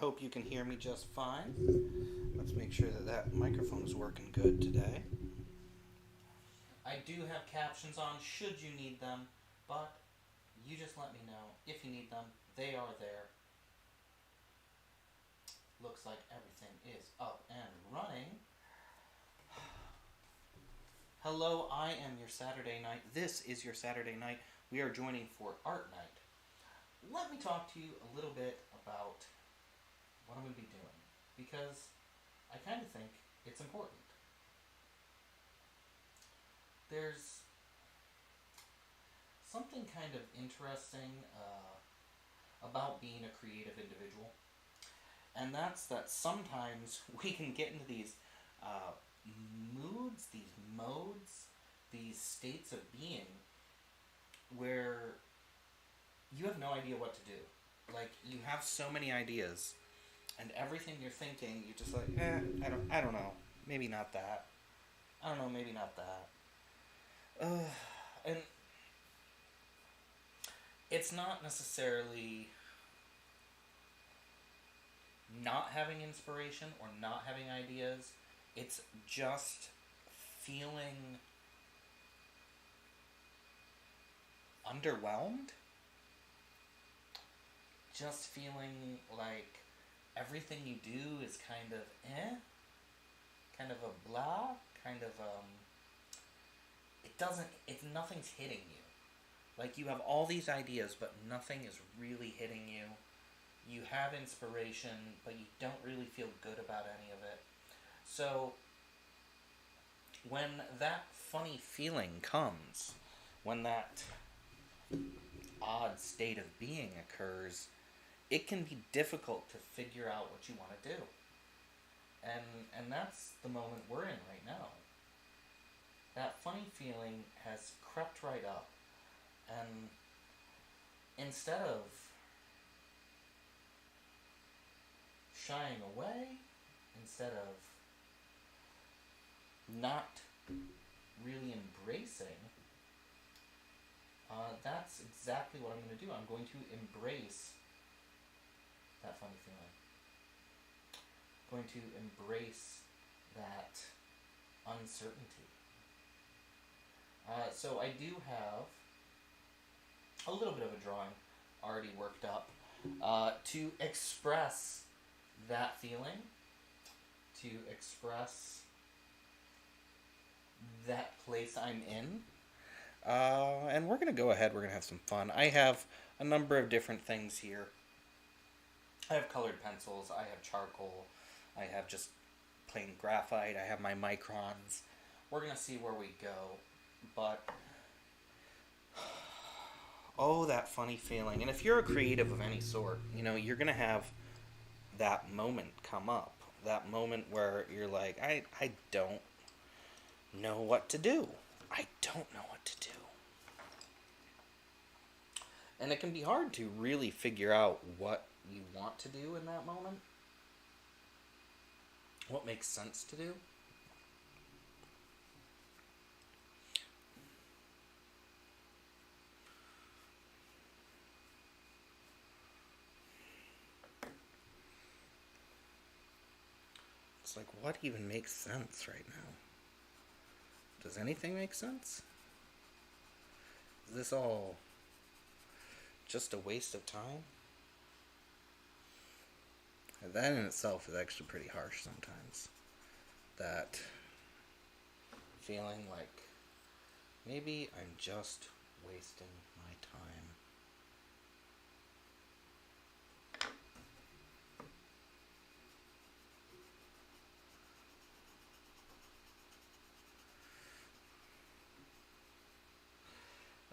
hope you can hear me just fine. Let's make sure that that microphone is working good today. I do have captions on should you need them, but you just let me know if you need them. They are there. Looks like everything is up and running. Hello, I am your Saturday night. This is your Saturday night. We are joining for art night. Let me talk to you a little bit about what I'm going to be doing, because I kind of think it's important. There's something kind of interesting about being a creative individual, and that's that sometimes we can get into these moods, these modes, these states of being where you have no idea what to do. Like, you have so many ideas, and everything you're thinking, you're just like, I don't know, maybe not that. I don't know, maybe not that. And it's not necessarily not having inspiration or not having ideas. It's just feeling underwhelmed. Just feeling like everything you do is kind of kind of a blah, kind of nothing's hitting you. Like, you have all these ideas, but nothing is really hitting you. You have inspiration, but you don't really feel good about any of it. So, when that funny feeling comes, when that odd state of being occurs, it can be difficult to figure out what you want to do. And that's the moment we're in right now. That funny feeling has crept right up, and instead of shying away, instead of not really embracing, that's exactly what I'm going to do. I'm going to embrace that funny feeling. I'm going to embrace that uncertainty. So I do have a little bit of a drawing already worked up to express that feeling, to express that place I'm in. And we're going to go ahead, we're going to have some fun. I have a number of different things here. I have colored pencils, I have charcoal, I have just plain graphite, I have my microns. We're going to see where we go. But, oh, that funny feeling. And if you're a creative of any sort, you know, you're going to have that moment come up. That moment where you're like, I don't know what to do. I don't know what to do. And it can be hard to really figure out what you want to do in that moment. What makes sense to do. It's like, what even makes sense right now? Does anything make sense? Is this all just a waste of time? And that in itself is actually pretty harsh sometimes. That feeling like maybe I'm just wasting my time.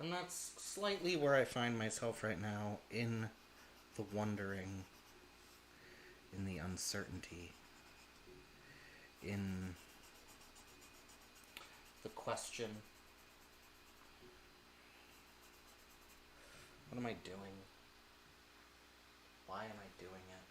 And that's slightly where I find myself right now, in the wondering, in the uncertainty, in the question. What am I doing? Why am I doing it?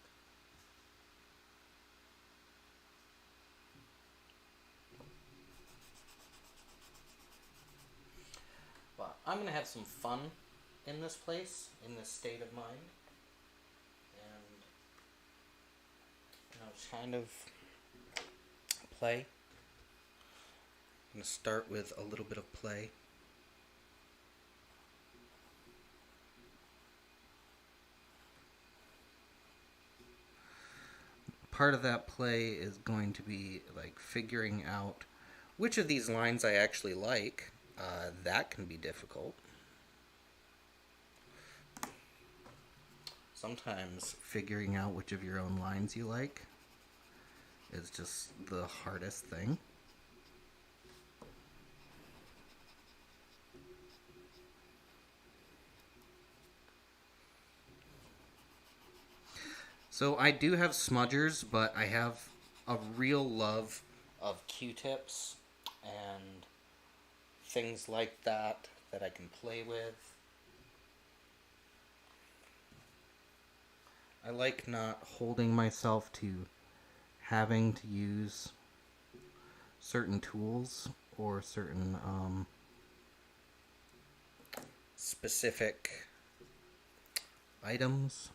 But I'm going to have some fun in this place, in this state of mind. And kind of play. I'm going to start with a little bit of play. Part of that play is going to be like figuring out which of these lines I actually like. That can be difficult. Sometimes figuring out which of your own lines you like is just the hardest thing. So I do have smudgers, but I have a real love of Q-tips and things like that that I can play with. I like not holding myself to having to use certain tools or certain specific items.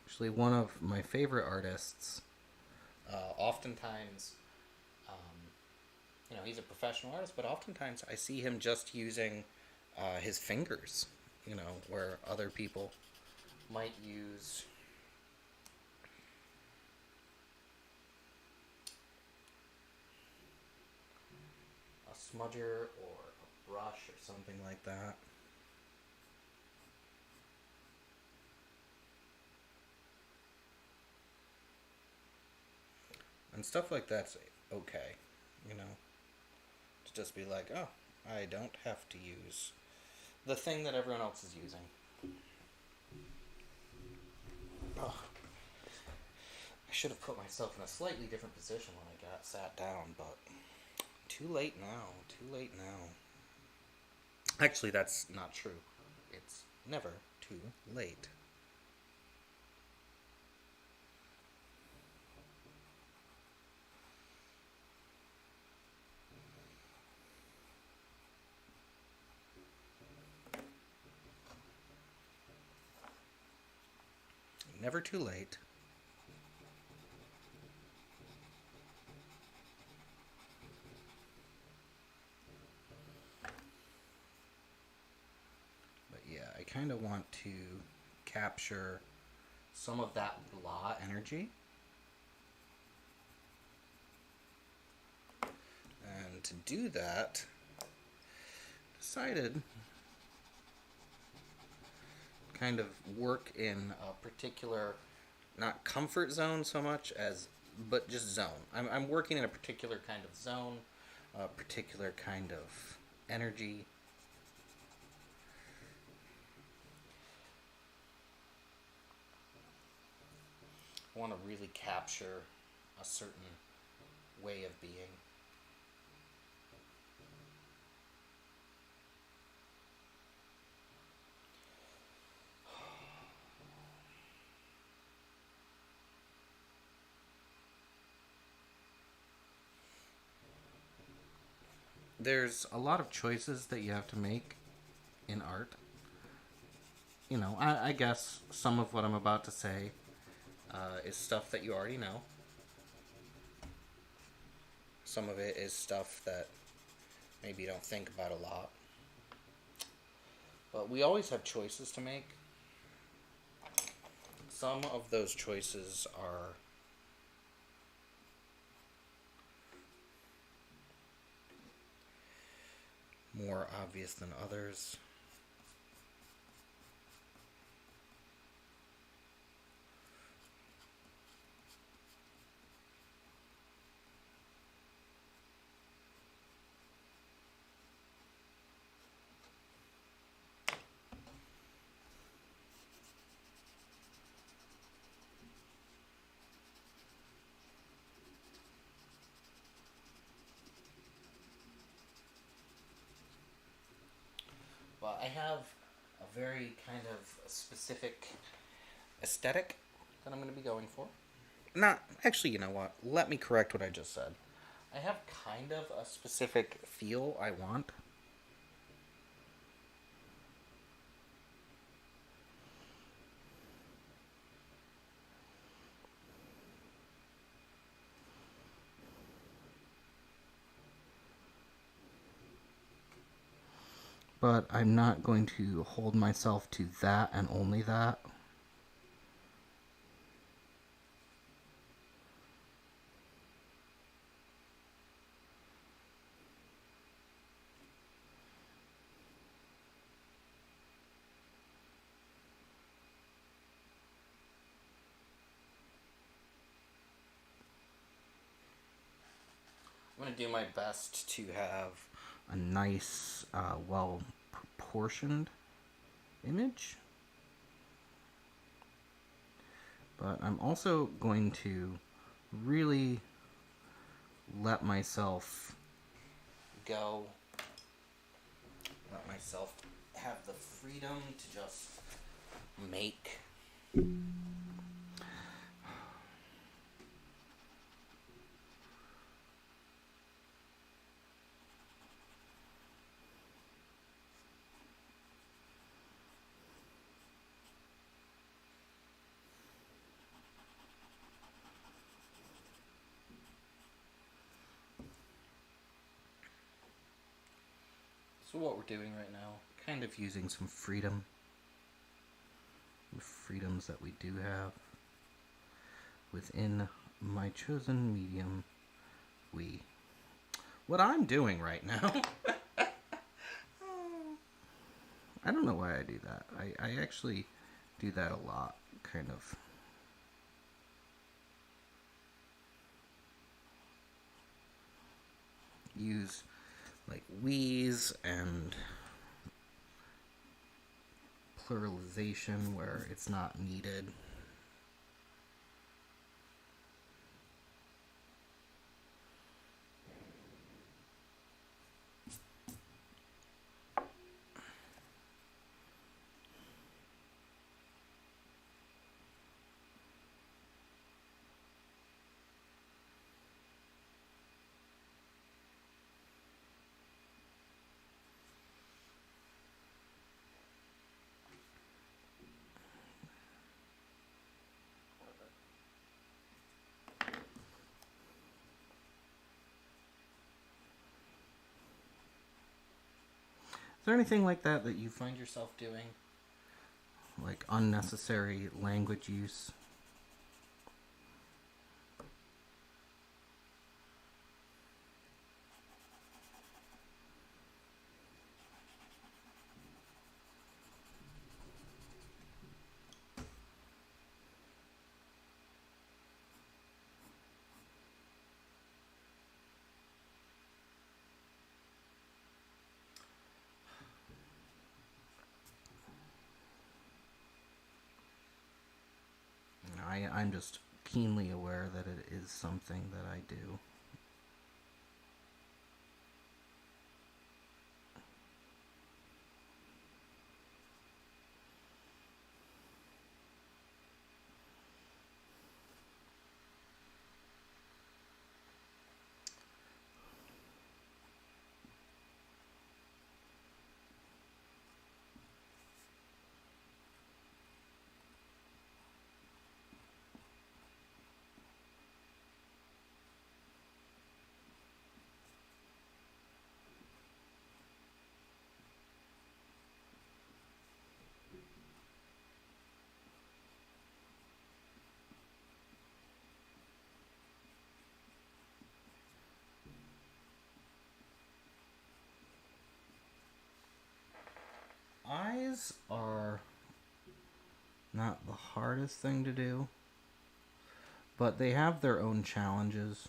Actually, one of my favorite artists, oftentimes, he's a professional artist, but oftentimes I see him just using his fingers, where other people might use a smudger or a brush or something like that. And stuff like that's okay, to just be like, oh, I don't have to use the thing that everyone else is using. Oh, I should have put myself in a slightly different position when I got sat down, but too late now. Actually, that's not true. It's never too late. Never too late. But yeah, I kind of want to capture some of that blah energy. And to do that, decided kind of work in a particular, not comfort zone so much as, but just zone. I'm working in a particular kind of zone, a particular kind of energy. I want to really capture a certain way of being. There's a lot of choices that you have to make in art. I guess some of what I'm about to say is stuff that you already know. Some of it is stuff that maybe you don't think about a lot. But we always have choices to make. Some of those choices are more obvious than others. But I have a very kind of specific aesthetic that I'm going to be going for. Not, actually, you know what? Let me correct what I just said. I have kind of a specific feel I want. But I'm not going to hold myself to that and only that. I'm going to do my best to have a nice, well proportioned image. But I'm also going to really let myself go. Let myself have the freedom to just make. So what we're doing right now, kind of using some freedom. The freedoms that we do have within my chosen medium. What I'm doing right now. I don't know why I do that. I actually do that a lot, kind of. Use like we's and pluralization where it's not needed. Is there anything like that that you find yourself doing? Like unnecessary language use? I'm just keenly aware that it is something that I do. Eyes are not the hardest thing to do, but they have their own challenges.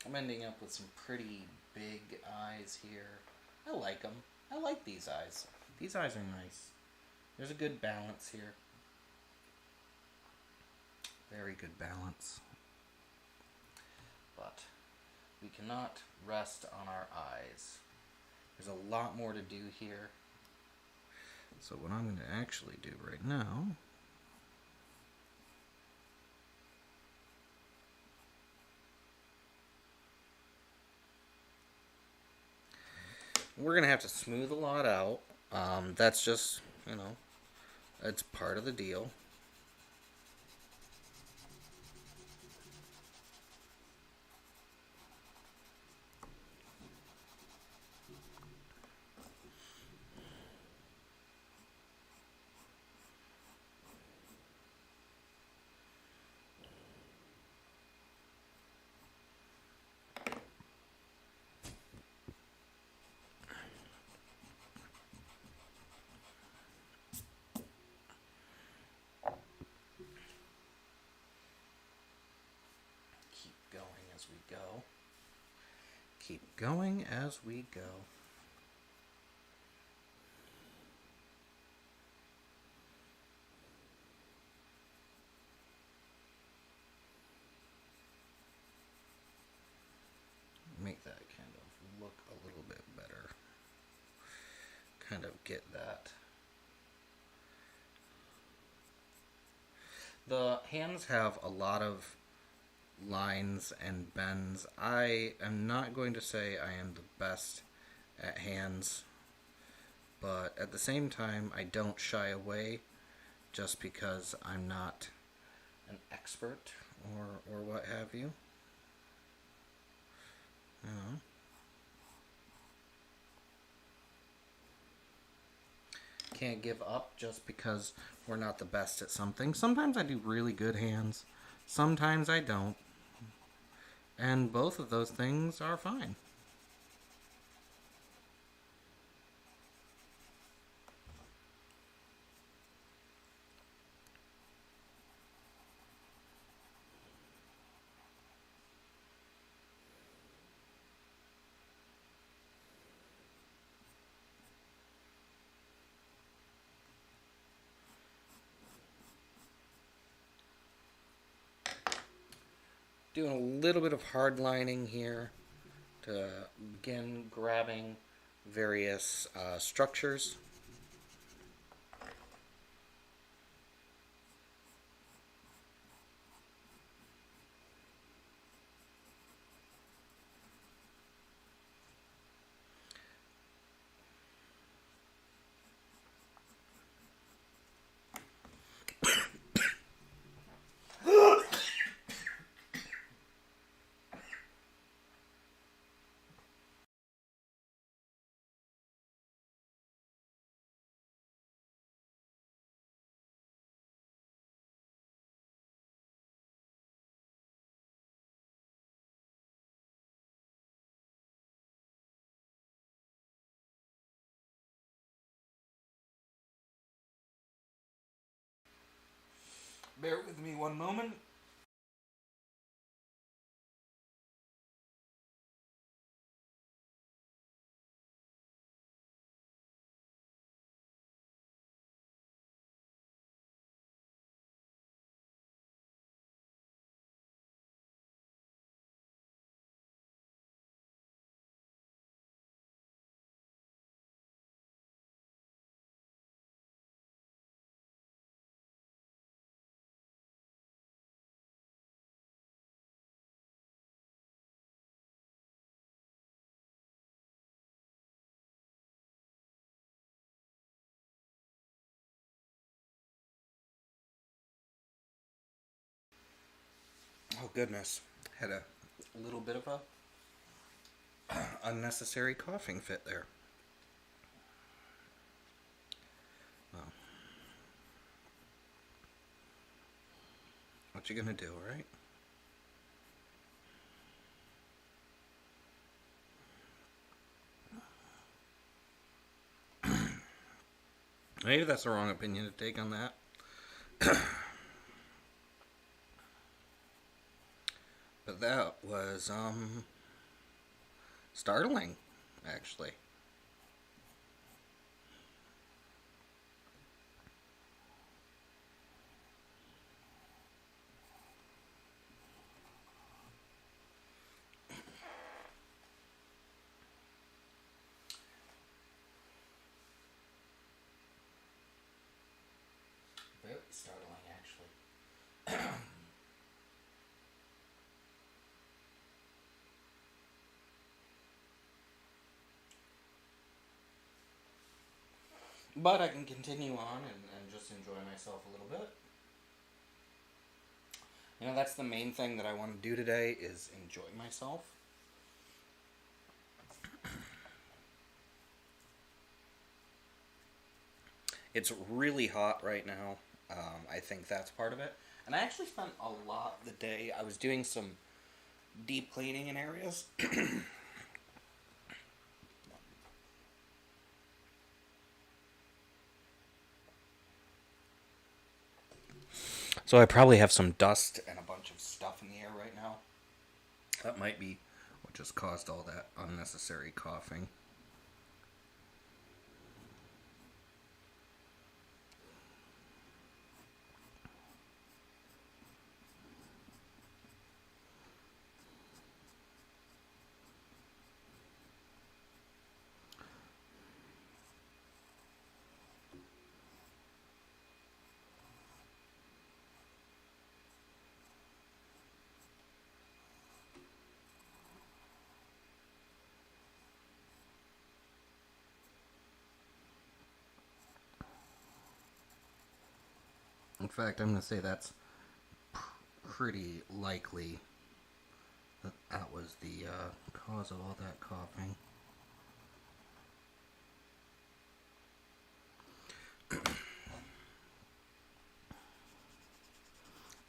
I'm ending up with some pretty big eyes here. I like them. I like these eyes. These eyes are nice. There's a good balance here. Very good balance. But We cannot rest on our eyes. There's a lot more to do here. So what I'm going to actually do right now we're going to have to smooth a lot out. That's just, it's part of the deal. Keep going as we go. Keep going as we go. Make that kind of look a little bit better. Kind of get that. The hands have a lot of lines and bends. I am not going to say I am the best at hands, but at the same time, I don't shy away just because I'm not an expert or what have you. You know. Can't give up just because we're not the best at something. Sometimes I do really good hands, sometimes I don't. And both of those things are fine. Doing a little bit of hard lining here to begin grabbing various structures. Bear with me one moment. Oh goodness, had a little bit of a unnecessary coughing fit there. Well, what you gonna do, right? Maybe that's the wrong opinion to take on that. But that was startling, actually. But I can continue on and just enjoy myself a little bit. You know, that's the main thing that I want to do today is enjoy myself. It's really hot right now. I think that's part of it. And I actually spent a lot of the day. I was doing some deep cleaning in areas. So I probably have some dust and a bunch of stuff in the air right now. That might be what just caused all that unnecessary coughing. In fact, I'm going to say that's pretty likely that that was the cause of all that coughing.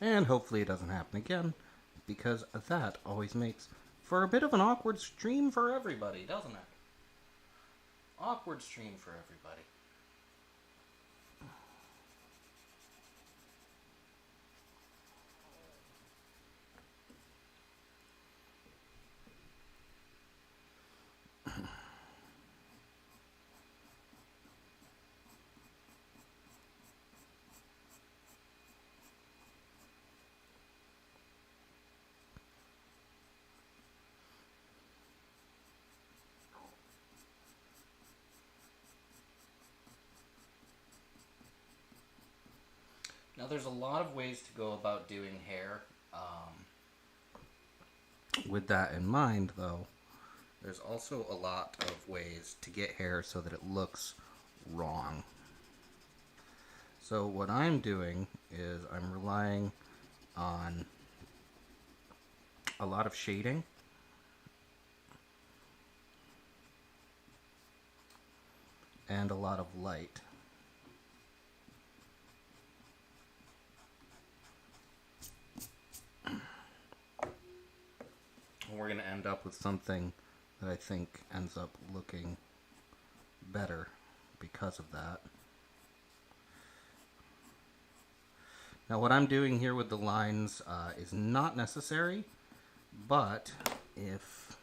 And hopefully it doesn't happen again, because that always makes for a bit of an awkward stream for everybody, doesn't it? Awkward stream for everybody. Now, there's a lot of ways to go about doing hair. With that in mind, though, there's also a lot of ways to get hair so that it looks wrong. So what I'm doing is I'm relying on a lot of shading and a lot of light. We're going to end up with something that I think ends up looking better because of that. Now what I'm doing here with the lines is not necessary, but if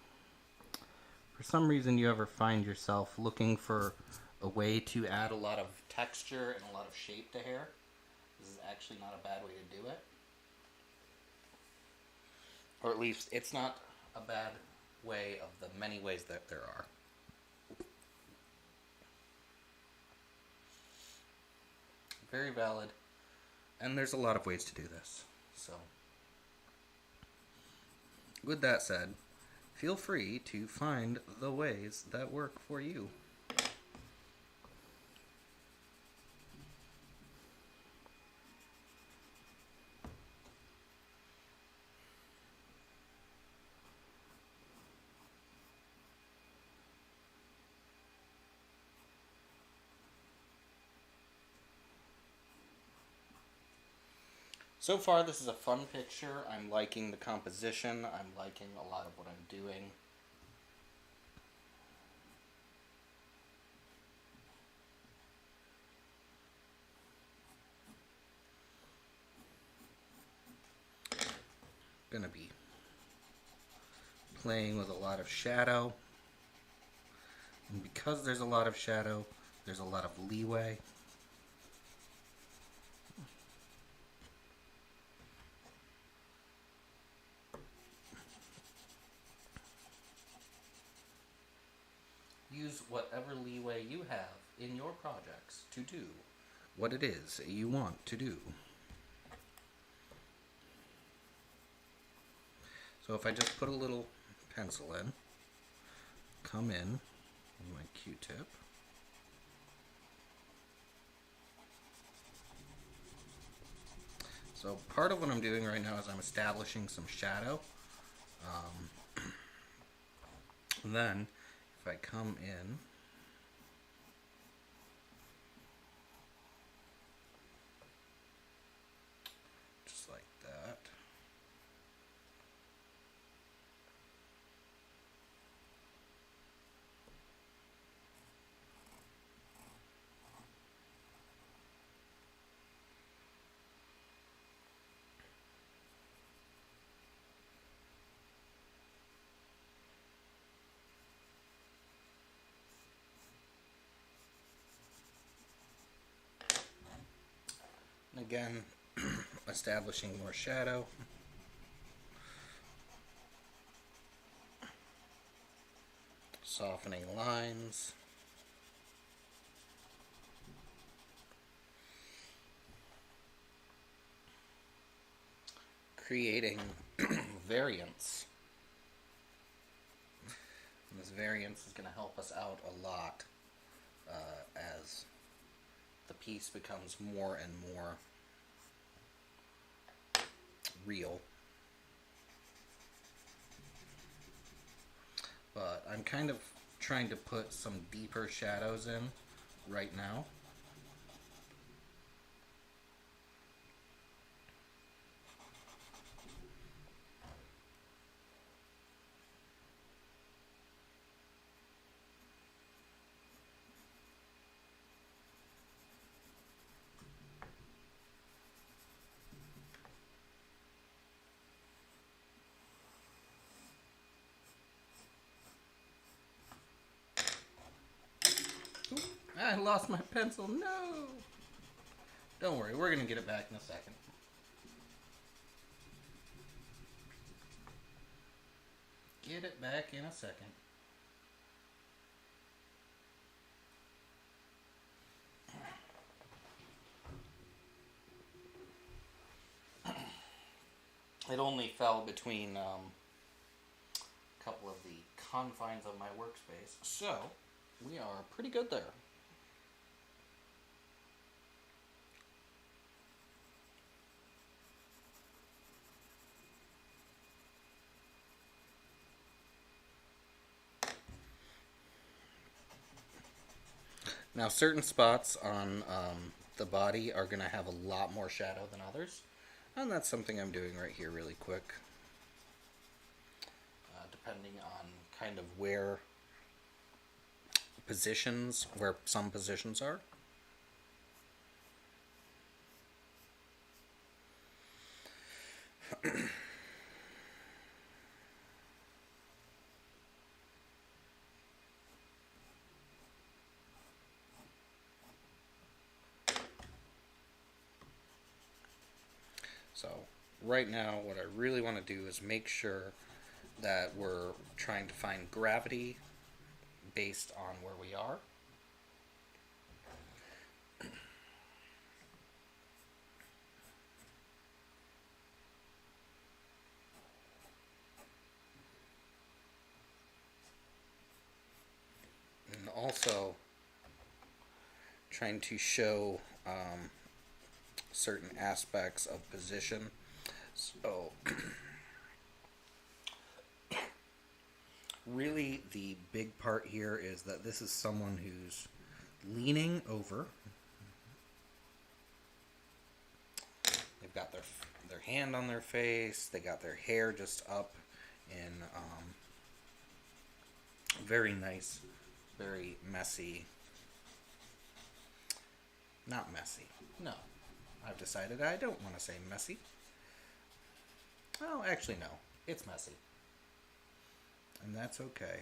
for some reason you ever find yourself looking for a way to add a lot of texture and a lot of shape to hair, this is actually not a bad way to do it. Or at least it's not a bad way of the many ways that there are. Very valid. And there's a lot of ways to do this. So, with that said, feel free to find the ways that work for you. So far, this is a fun picture. I'm liking the composition. I'm liking a lot of what I'm doing. Gonna be playing with a lot of shadow. And because there's a lot of shadow, there's a lot of leeway. Use whatever leeway you have in your projects to do what it is you want to do. So if I just put a little pencil in, come in with my Q-tip, So part of what I'm doing right now is I'm establishing some shadow. Then, if I come in, just like that. Again, establishing more shadow. Softening lines. Creating variance. And this variance is going to help us out a lot as the piece becomes more and more real. But I'm kind of trying to put some deeper shadows in right now. I lost my pencil. No! Don't worry, we're going to get it back in a second. Get it back in a second. It only fell between a couple of the confines of my workspace, so we are pretty good there. Now, certain spots on the body are going to have a lot more shadow than others, and that's something I'm doing right here really quick. Depending on kind of where some positions are. So right now what I really want to do is make sure that we're trying to find gravity based on where we are. And also trying to show certain aspects of position. So really the big part here is that this is someone who's leaning over. They've got their hand on their face. They got their hair just up in very nice, very messy. Not messy. No. I've decided I don't want to say messy. Oh, actually no. It's messy. And that's okay.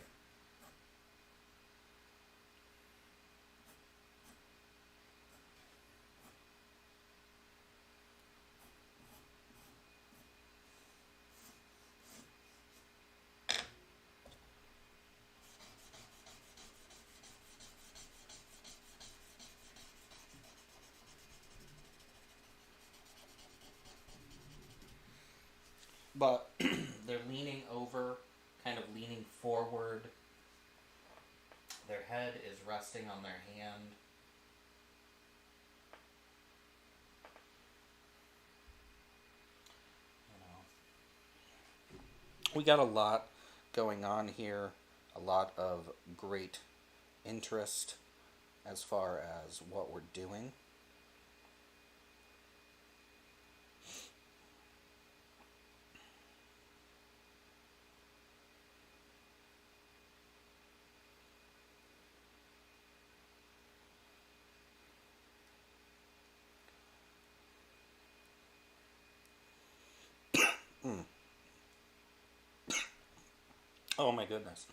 But they're leaning over, kind of leaning forward. Their head is resting on their hand. We got a lot going on here, a lot of great interest as far as what we're doing. Mm. Oh my goodness.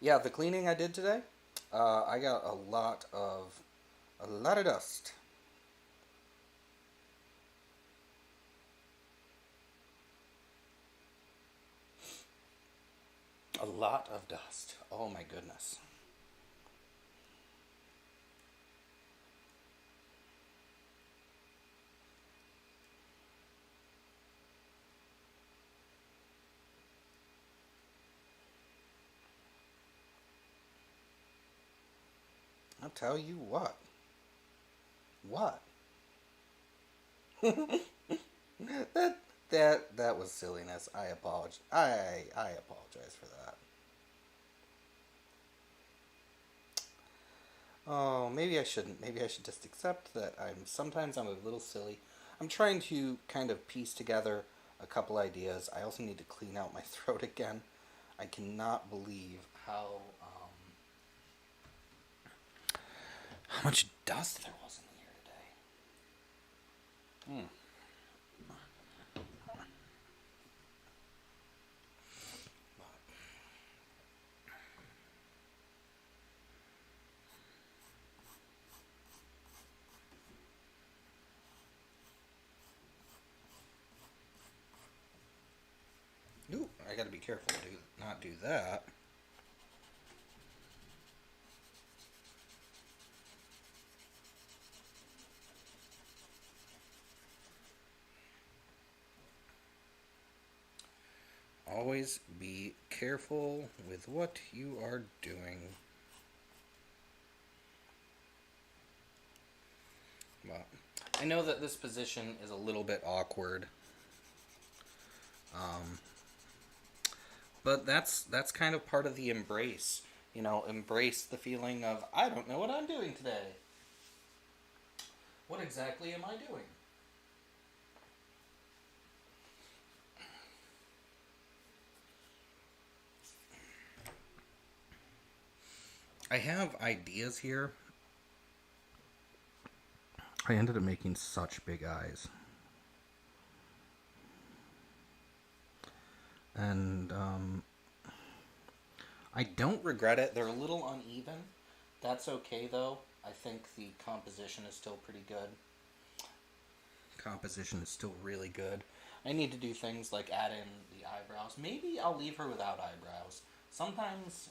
Yeah, the cleaning I did today, I got a lot of dust. A lot of dust. Oh my goodness. I'll tell you what. What? that that was silliness. I apologize. I apologize for that. Oh, maybe I shouldn't. Maybe I should just accept that I'm a little silly. I'm trying to kind of piece together a couple ideas. I also need to clean out my throat again. I cannot believe how much dust there was in here today. Hmm. Ooh, I gotta be careful to not do that. Always be careful with what you are doing. But I know that this position is a little bit awkward. Um, but that's kind of part of the embrace. You know, embrace the feeling of I don't know what I'm doing today. What exactly am I doing? I have ideas here. I ended up making such big eyes. And I don't regret it. They're a little uneven. That's okay though. I think the composition is still pretty good. Composition is still really good. I need to do things like add in the eyebrows. Maybe I'll leave her without eyebrows. Sometimes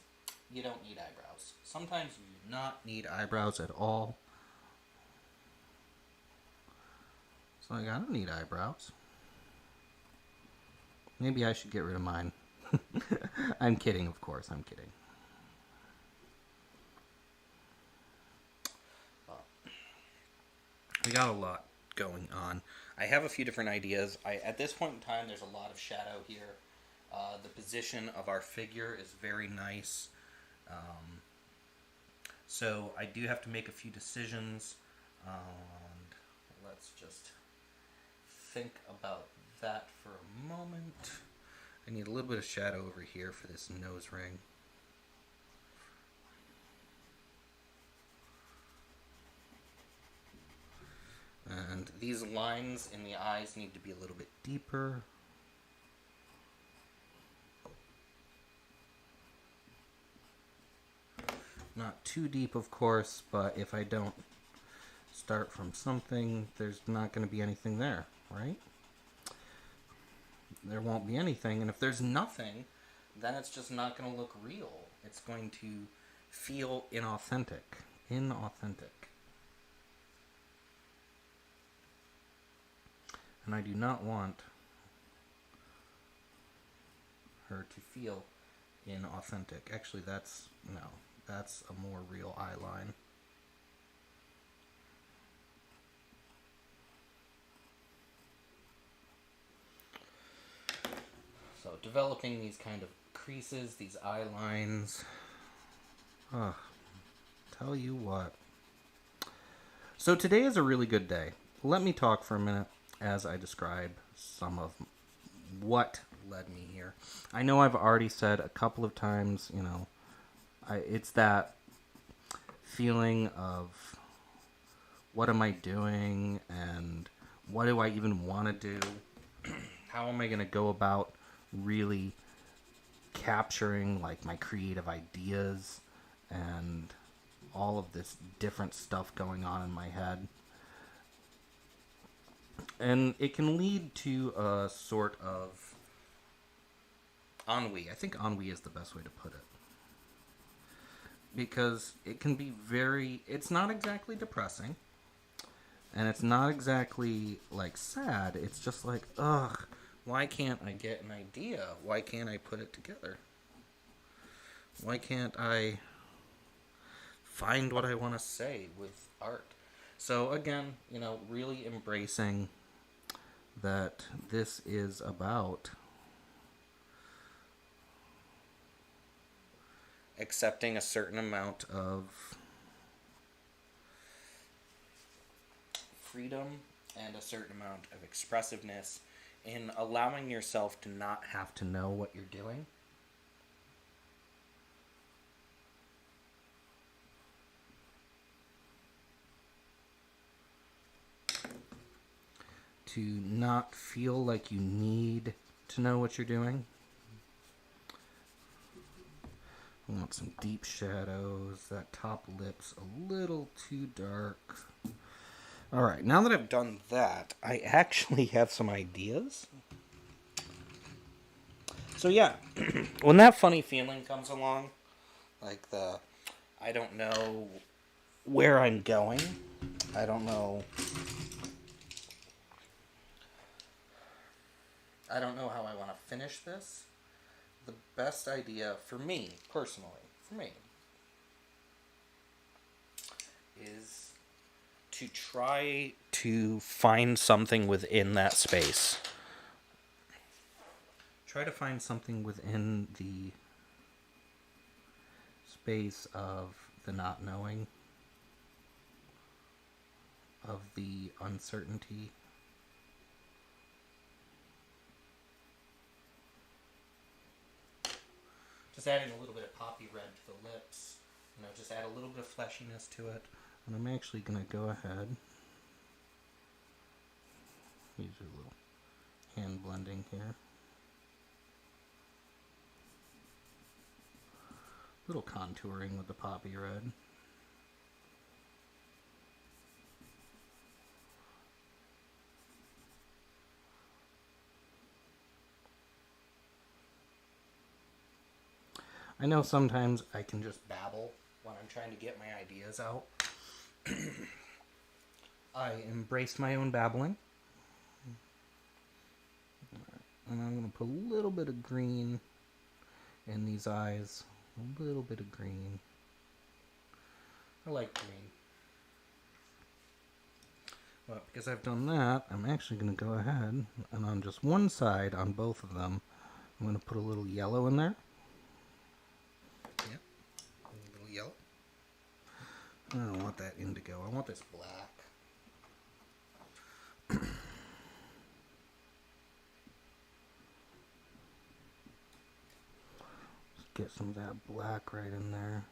you don't need eyebrows. Sometimes you do not need eyebrows at all. So like, I don't need eyebrows. Maybe I should get rid of mine. I'm kidding, of course. I'm kidding. We got a lot going on. I have a few different ideas. At this point in time, there's a lot of shadow here. The position of our figure is very nice. Um, so I do have to make a few decisions. And let's just think about that for a moment. I need a little bit of shadow over here for this nose ring. And these lines in the eyes need to be a little bit deeper. Not too deep, of course, but if I don't start from something, there's not going to be anything there, right? There won't be anything, and if there's nothing, then it's just not going to look real. It's going to feel inauthentic. Inauthentic. And I do not want her to feel inauthentic. Actually, that's a more real eye line. So developing these kind of creases, these eye lines. Tell you what. So today is a really good day. Let me talk for a minute as I describe some of what led me here. I know I've already said a couple of times, it's that feeling of what am I doing and what do I even want to do? How am I going to go about really capturing like my creative ideas and all of this different stuff going on in my head? And it can lead to a sort of ennui. I think ennui is the best way to put it. Because it can be it's not exactly depressing. And it's not exactly like sad. It's just like, ugh, why can't I get an idea? Why can't I put it together? Why can't I find what I want to say with art? So again, really embracing that this is about accepting a certain amount of freedom and a certain amount of expressiveness in allowing yourself to not have to know what you're doing. To not feel like you need to know what you're doing. I want some deep shadows. That top lip's a little too dark. Alright, now that I've done that, I actually have some ideas. So yeah, when that funny feeling comes along, like I don't know where I'm going, I don't know how I want to finish this, the best idea for me, personally, is to try to find something within that space. Try to find something within the space of the not knowing, of the uncertainty. Just adding a little bit of poppy red to the lips. Just add a little bit of fleshiness to it. And I'm actually going to go ahead. Use a little hand blending here. Little contouring with the poppy red. I know sometimes I can just babble when I'm trying to get my ideas out. I embrace my own babbling. And I'm going to put a little bit of green in these eyes. A little bit of green. I like green. But because I've done that, I'm actually going to go ahead and on just one side, on both of them, I'm going to put a little yellow in there. Yep, a little yellow. I don't want that indigo. I want this black. Get some of that black right in there.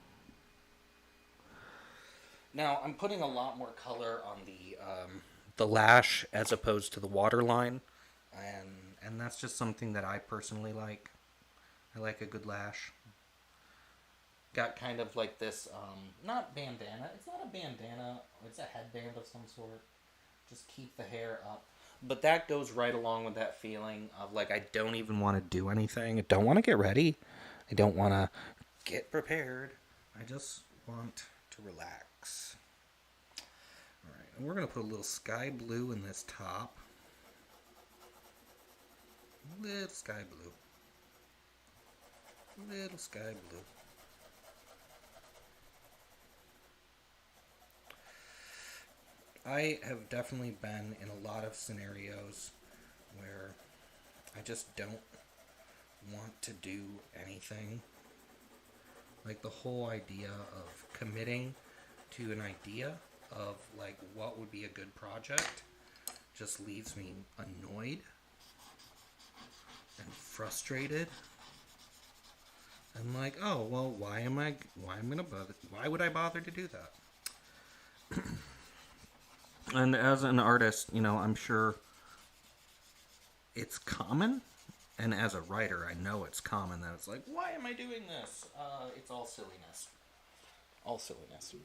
Now I'm putting a lot more color on the lash as opposed to the waterline, and that's just something that I personally like. I like a good lash. Got kind of like this, not bandana. It's not a bandana. It's a headband of some sort. Just keep the hair up. But that goes right along with that feeling of like I don't even want to do anything. I don't want to get ready. I don't want to get prepared. I just want to relax. Alright, and we're going to put a little sky blue in this top. Little sky blue. Little sky blue. I have definitely been in a lot of scenarios where I just don't want to do anything. Like the whole idea of committing to an idea of like what would be a good project just leaves me annoyed and frustrated. I'm like, oh well, why would I bother to do that? And as an artist, I'm sure it's common, and as a writer, I know it's common that it's like, why am I doing this? It's all silliness. All silliness.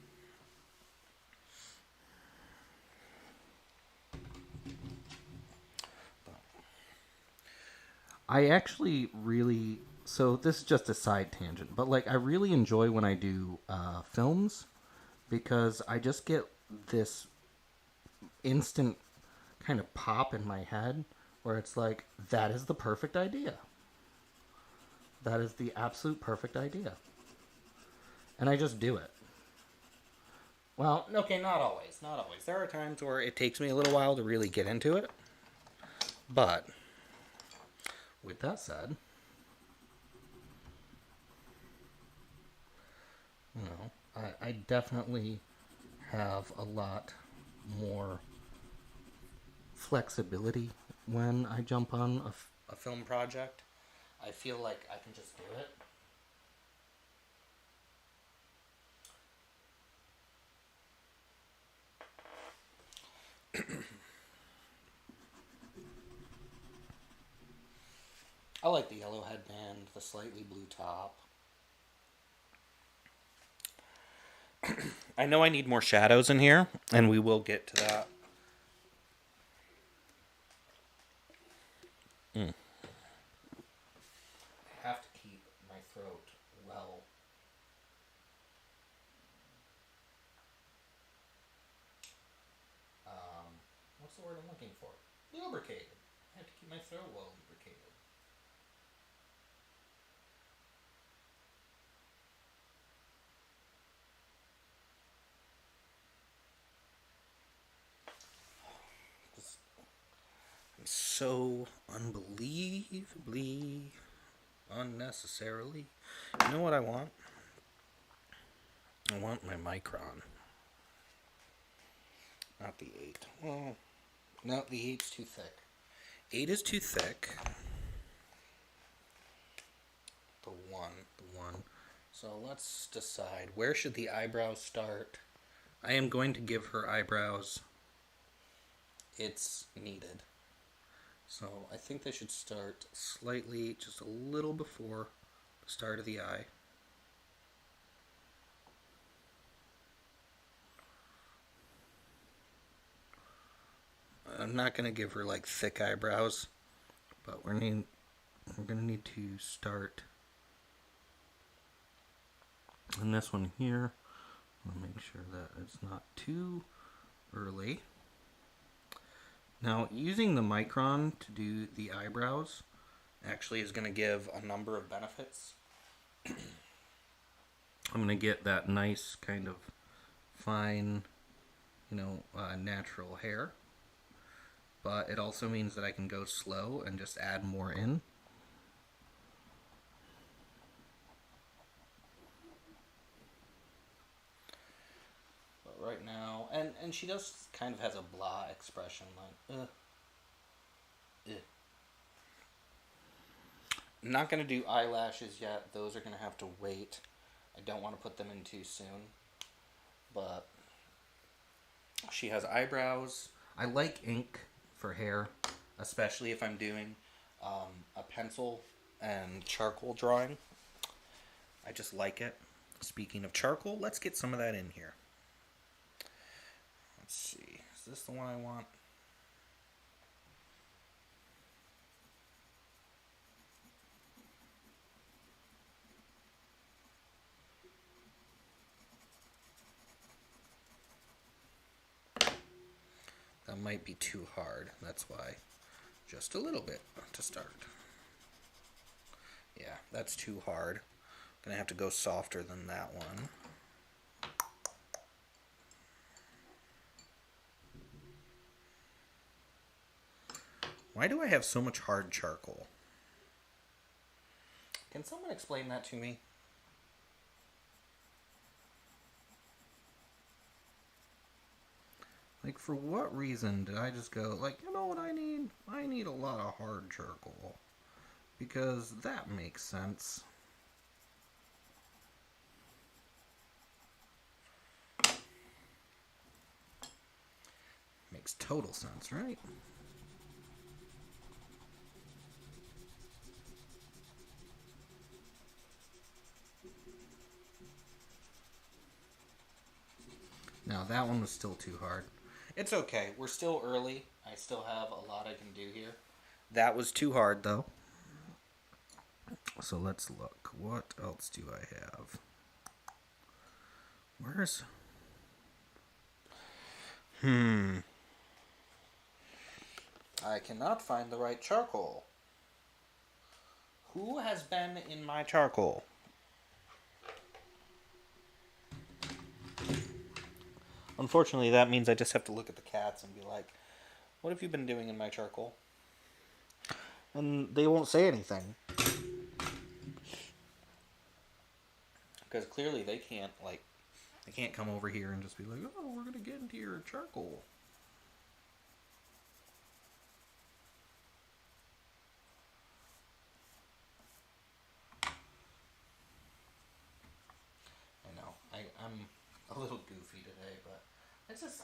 I actually really, so this is just a side tangent, but like I really enjoy when I do films because I just get this instant kind of pop in my head where it's like, that is the perfect idea. That is the absolute perfect idea. And I just do it. Well, okay, not always. Not always. There are times where it takes me a little while to really get into it. But, with that said, I definitely have a lot more flexibility when I jump on a film project. I feel like I can just do it. I like the yellow headband, the slightly blue top. I know I need more shadows in here, and we will get to that. I have to keep my throat well. What's the word I'm looking for? Lubricated. I have to keep my throat well lubricated. I'm so unbelievably unnecessarily. You know what I want? I want my Micron. Not the 8. Well, no, the 8's too thick. 8 is too thick. The 1. So let's decide. Where should the eyebrows start? I am going to give her eyebrows. It's needed. So I think they should start slightly, just a little before the start of the eye. I'm not going to give her like thick eyebrows, but we're going to need to start in this one here. I'll make sure that it's not too early. Now, using the Micron to do the eyebrows actually is going to give a number of benefits. I'm going to get that nice kind of fine, natural hair. But it also means that I can go slow and just add more in. But right now, and she just kind of has a blah expression, like, I'm not going to do eyelashes yet. Those are going to have to wait. I don't want to put them in too soon. But she has eyebrows. I like ink for hair, especially if I'm doing a pencil and charcoal drawing. I just like it. Speaking of charcoal, let's get some of that in here. Let's see. Is this the one I want? That might be too hard. That's why. Just a little bit to start. Yeah, that's too hard. I'm gonna have to go softer than that one. Why do I have so much hard charcoal? Can someone explain that to me? Like, for what reason did I just go, like, you know what I need? I need a lot of hard charcoal. Because that makes sense. Makes total sense, right? No, that one was still too hard. It's okay. We're still early. I still have a lot I can do here. That was too hard, though. So let's look. What else do I have? Where's... I cannot find the right charcoal. Who has been in my charcoal? Unfortunately, that means I just have to look at the cats and be like, what have you been doing in my charcoal? And they won't say anything. Because clearly they can't, like, they can't come over here and just be like, oh, we're going to get into your charcoal. I know. I'm a little goofy today, but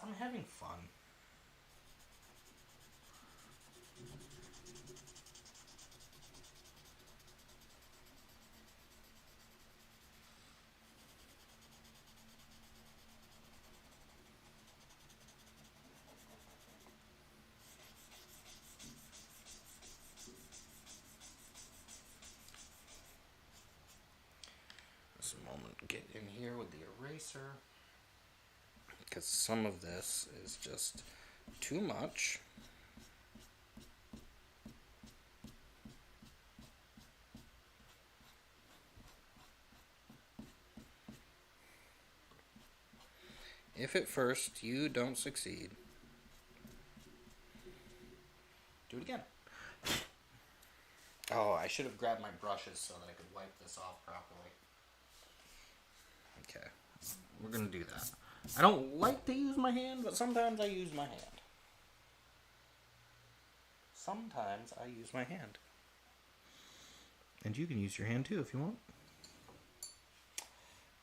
I'm having fun. Just a moment, get in here with the eraser. Because some of this is just too much. If at first you don't succeed, do it again. Oh, I should have grabbed my brushes so that I could wipe this off properly. Okay, we're going to do that. I don't like to use my hand, but sometimes I use my hand. Sometimes I use my hand. And you can use your hand too if you want.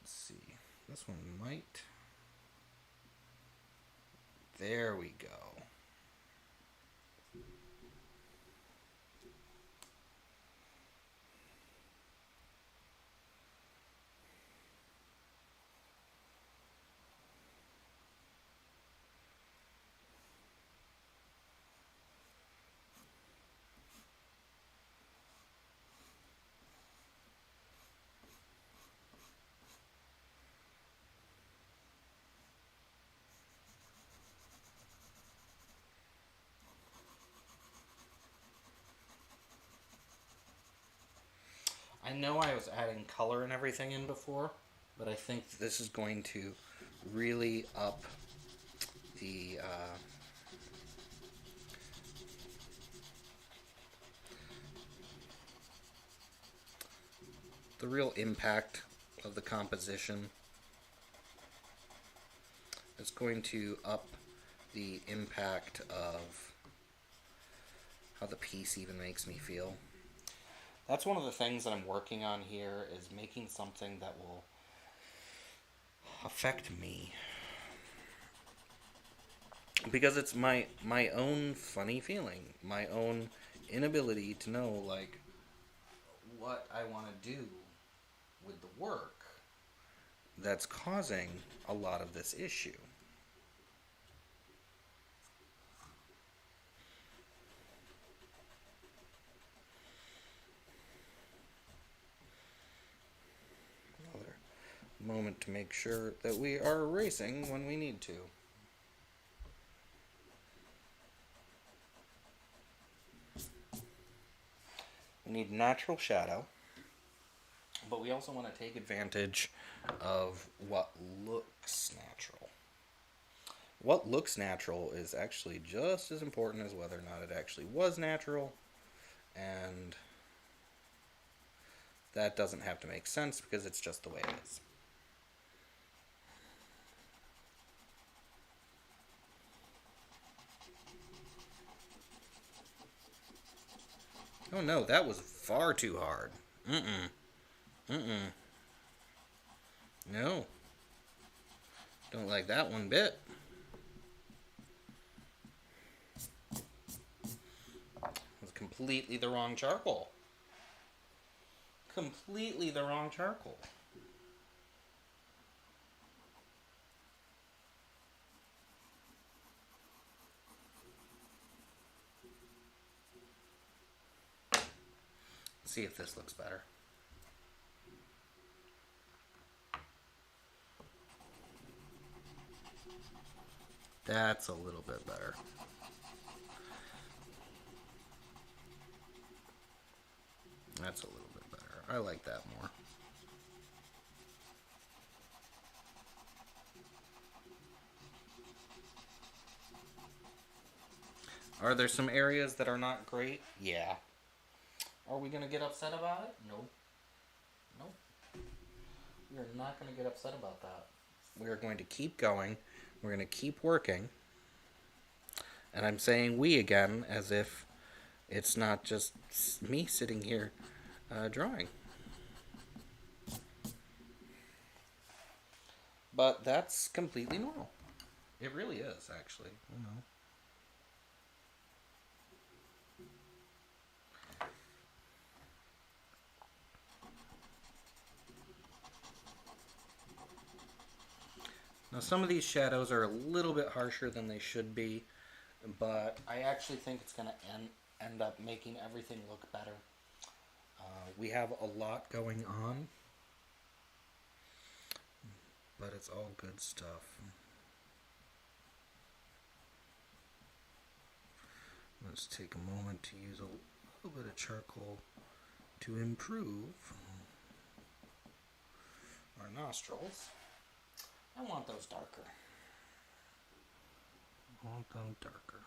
Let's see. This one might... There we go. I know I was adding color and everything in before, but I think this is going to really up the real impact of the composition. It's going to up the impact of how the piece even makes me feel. That's one of the things that I'm working on here, is making something that will affect me. Because it's my own funny feeling, my own inability to know, like, what I want to do with the work that's causing a lot of this issue. Another moment to make sure that we are erasing when we need to. We need natural shadow, but we also want to take advantage of what looks natural. What looks natural is actually just as important as whether or not it actually was natural, and That doesn't have to make sense because it's just the way it is. Oh no, that was far too hard. Mm-mm. Mm-mm. No. Don't like that one bit. It was completely the wrong charcoal. Completely the wrong charcoal. Let's see if this looks better. That's a little bit better. That's a little bit better. I like that more. Are there some areas that are not great? Yeah. Are we going to get upset about it? No. No. We are not going to get upset about that. We are going to keep going. We're going to keep working. And I'm saying we again as if it's not just me sitting here drawing. But that's completely normal. It really is, actually. You know. Now, some of these shadows are a little bit harsher than they should be, but I actually think it's going to end up making everything look better. We have a lot going on, but it's all good stuff. Let's take a moment to use a little bit of charcoal to improve our nostrils. I want those darker. I want them darker.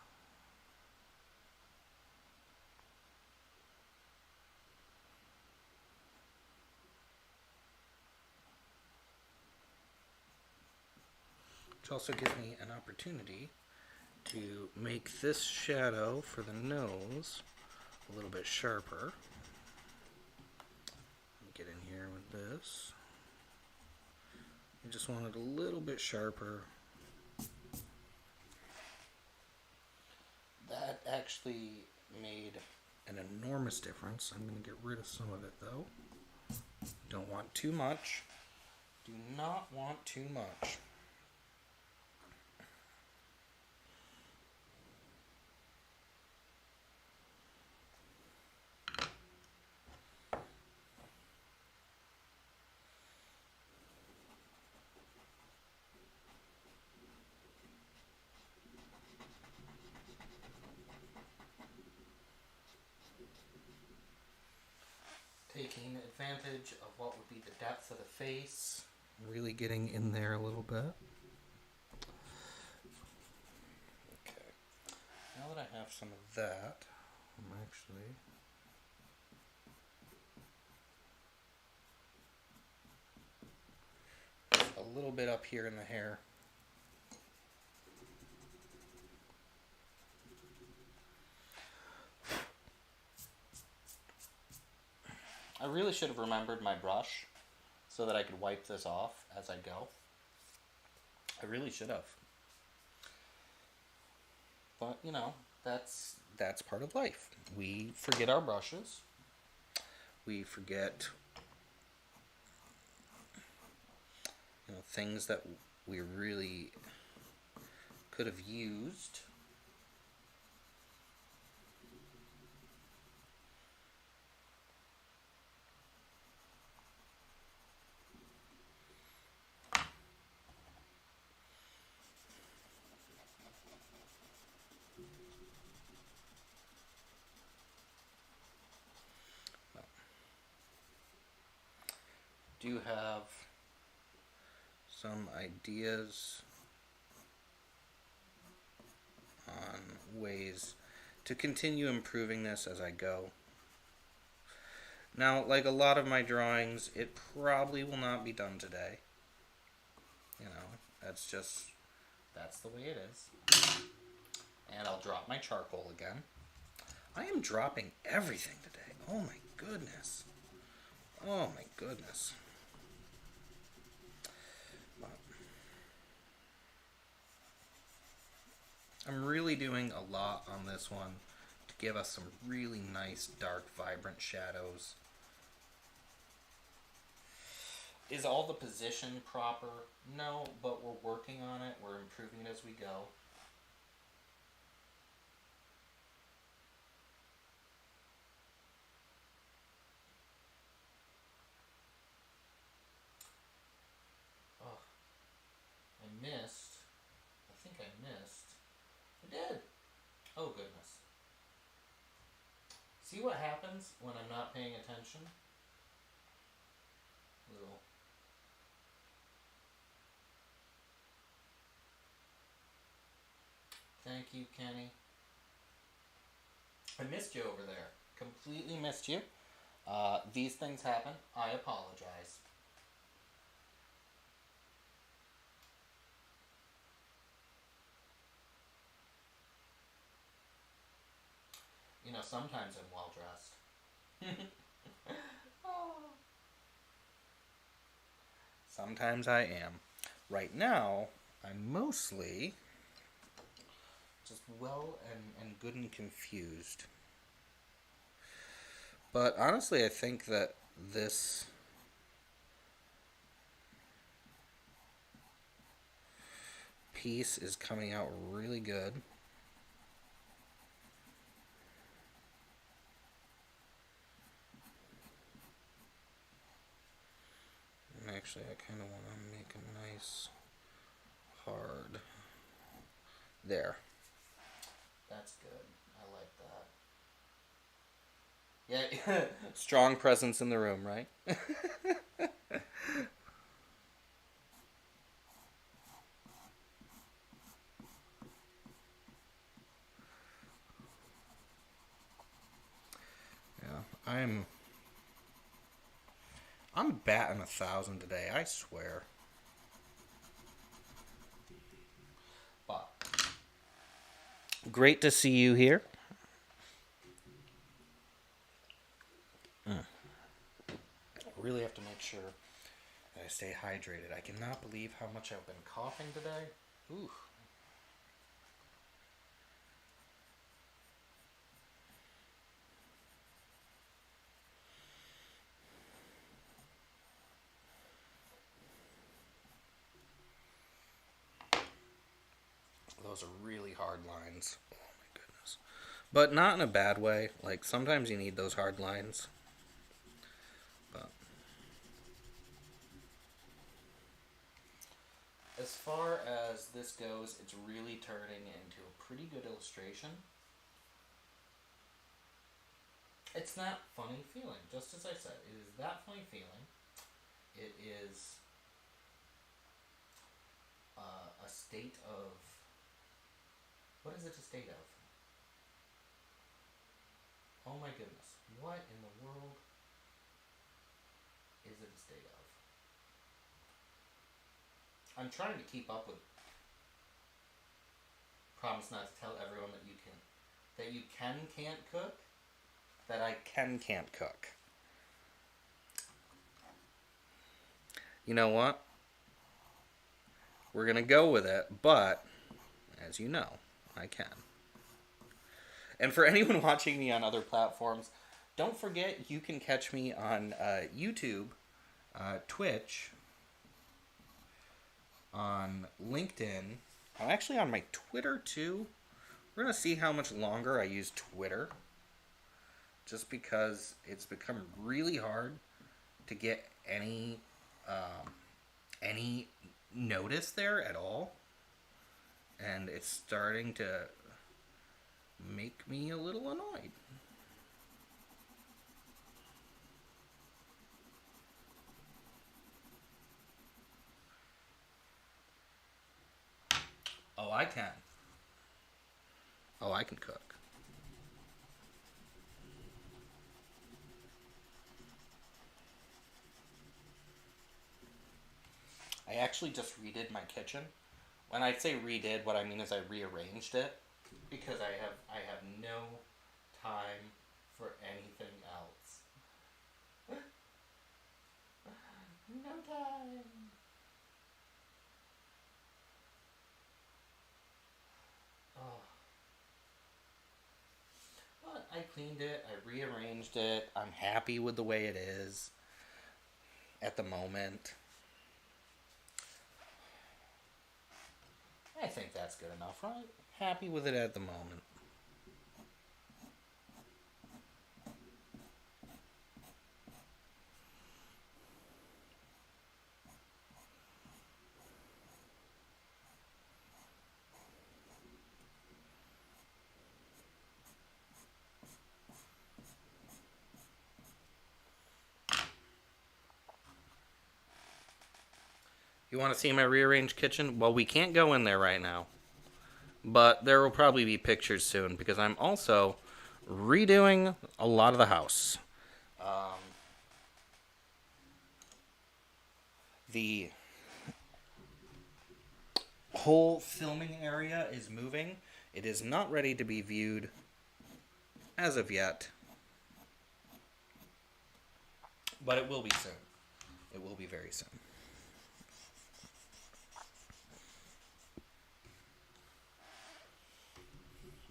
Which also gives me an opportunity to make this shadow for the nose a little bit sharper. Get in here with this. I just want it a little bit sharper. That actually made an enormous difference. I'm going to get rid of some of it though. Don't want too much. Do not want too much. Taking advantage of what would be the depth of the face. Really getting in there a little bit. Okay. Now that I have some of that, I'm actually a little bit up here in the hair. I really should have remembered my brush so that I could wipe this off as I go. I really should have. But, you know, that's part of life. We forget our brushes. We forget, you know, things that we really could have used. Do have some ideas on ways to continue improving this as I go. Now, like a lot of my drawings, it probably will not be done today. You know, that's the way it is. And I'll drop my charcoal again. I am dropping everything today. Oh my goodness. Oh my goodness. I'm really doing a lot on this one to give us some really nice, dark, vibrant shadows. Is all the position proper? No, but we're working on it. We're improving it as we go. Oh, I missed. I think I missed. I did. Oh, goodness. See what happens when I'm not paying attention? Little. Thank you, Kenny. I missed you over there. Completely missed you. These things happen. I apologize. You know, sometimes I'm well dressed. Sometimes I am. Right now, I'm mostly just well and good and confused. But honestly, I think that this piece is coming out really good. And actually, I kind of want to make a nice hard. There. That's good. I like that. Yeah, strong presence in the room, right? Yeah, I'm batting 1,000 today, I swear. But great to see you here. Really have to make sure that I stay hydrated. I cannot believe how much I've been coughing today. Ooh. Those are really hard lines. Oh my goodness. But not in a bad way. Like, sometimes you need those hard lines. But as far as this goes, it's really turning into a pretty good illustration. It's that funny feeling, just as I said. It is that funny feeling. It is a state of. What is it a state of? Oh my goodness. What in the world is it a state of? I'm trying to keep up with. Promise not to tell everyone that you can't cook. That I can't cook. You know what? We're gonna go with it, but as you know, I can. And for anyone watching me on other platforms, don't forget you can catch me on YouTube, Twitch, on LinkedIn. I'm actually on my Twitter too. We're going to see how much longer I use Twitter. Just because it's become really hard to get any notice there at all. And it's starting to make me a little annoyed. Oh, I can. Oh, I can cook. I actually just redid my kitchen. When I say redid, what I mean is I rearranged it because I have no time for anything else. No time. Oh. But I cleaned it, I rearranged it. I'm happy with the way it is at the moment. I think that's good enough, right? Happy with it at the moment. You want to see my rearranged kitchen? Well, we can't go in there right now. But there will probably be pictures soon because I'm also redoing a lot of the house. The whole filming area is moving. It is not ready to be viewed as of yet, but it will be soon. It will be very soon.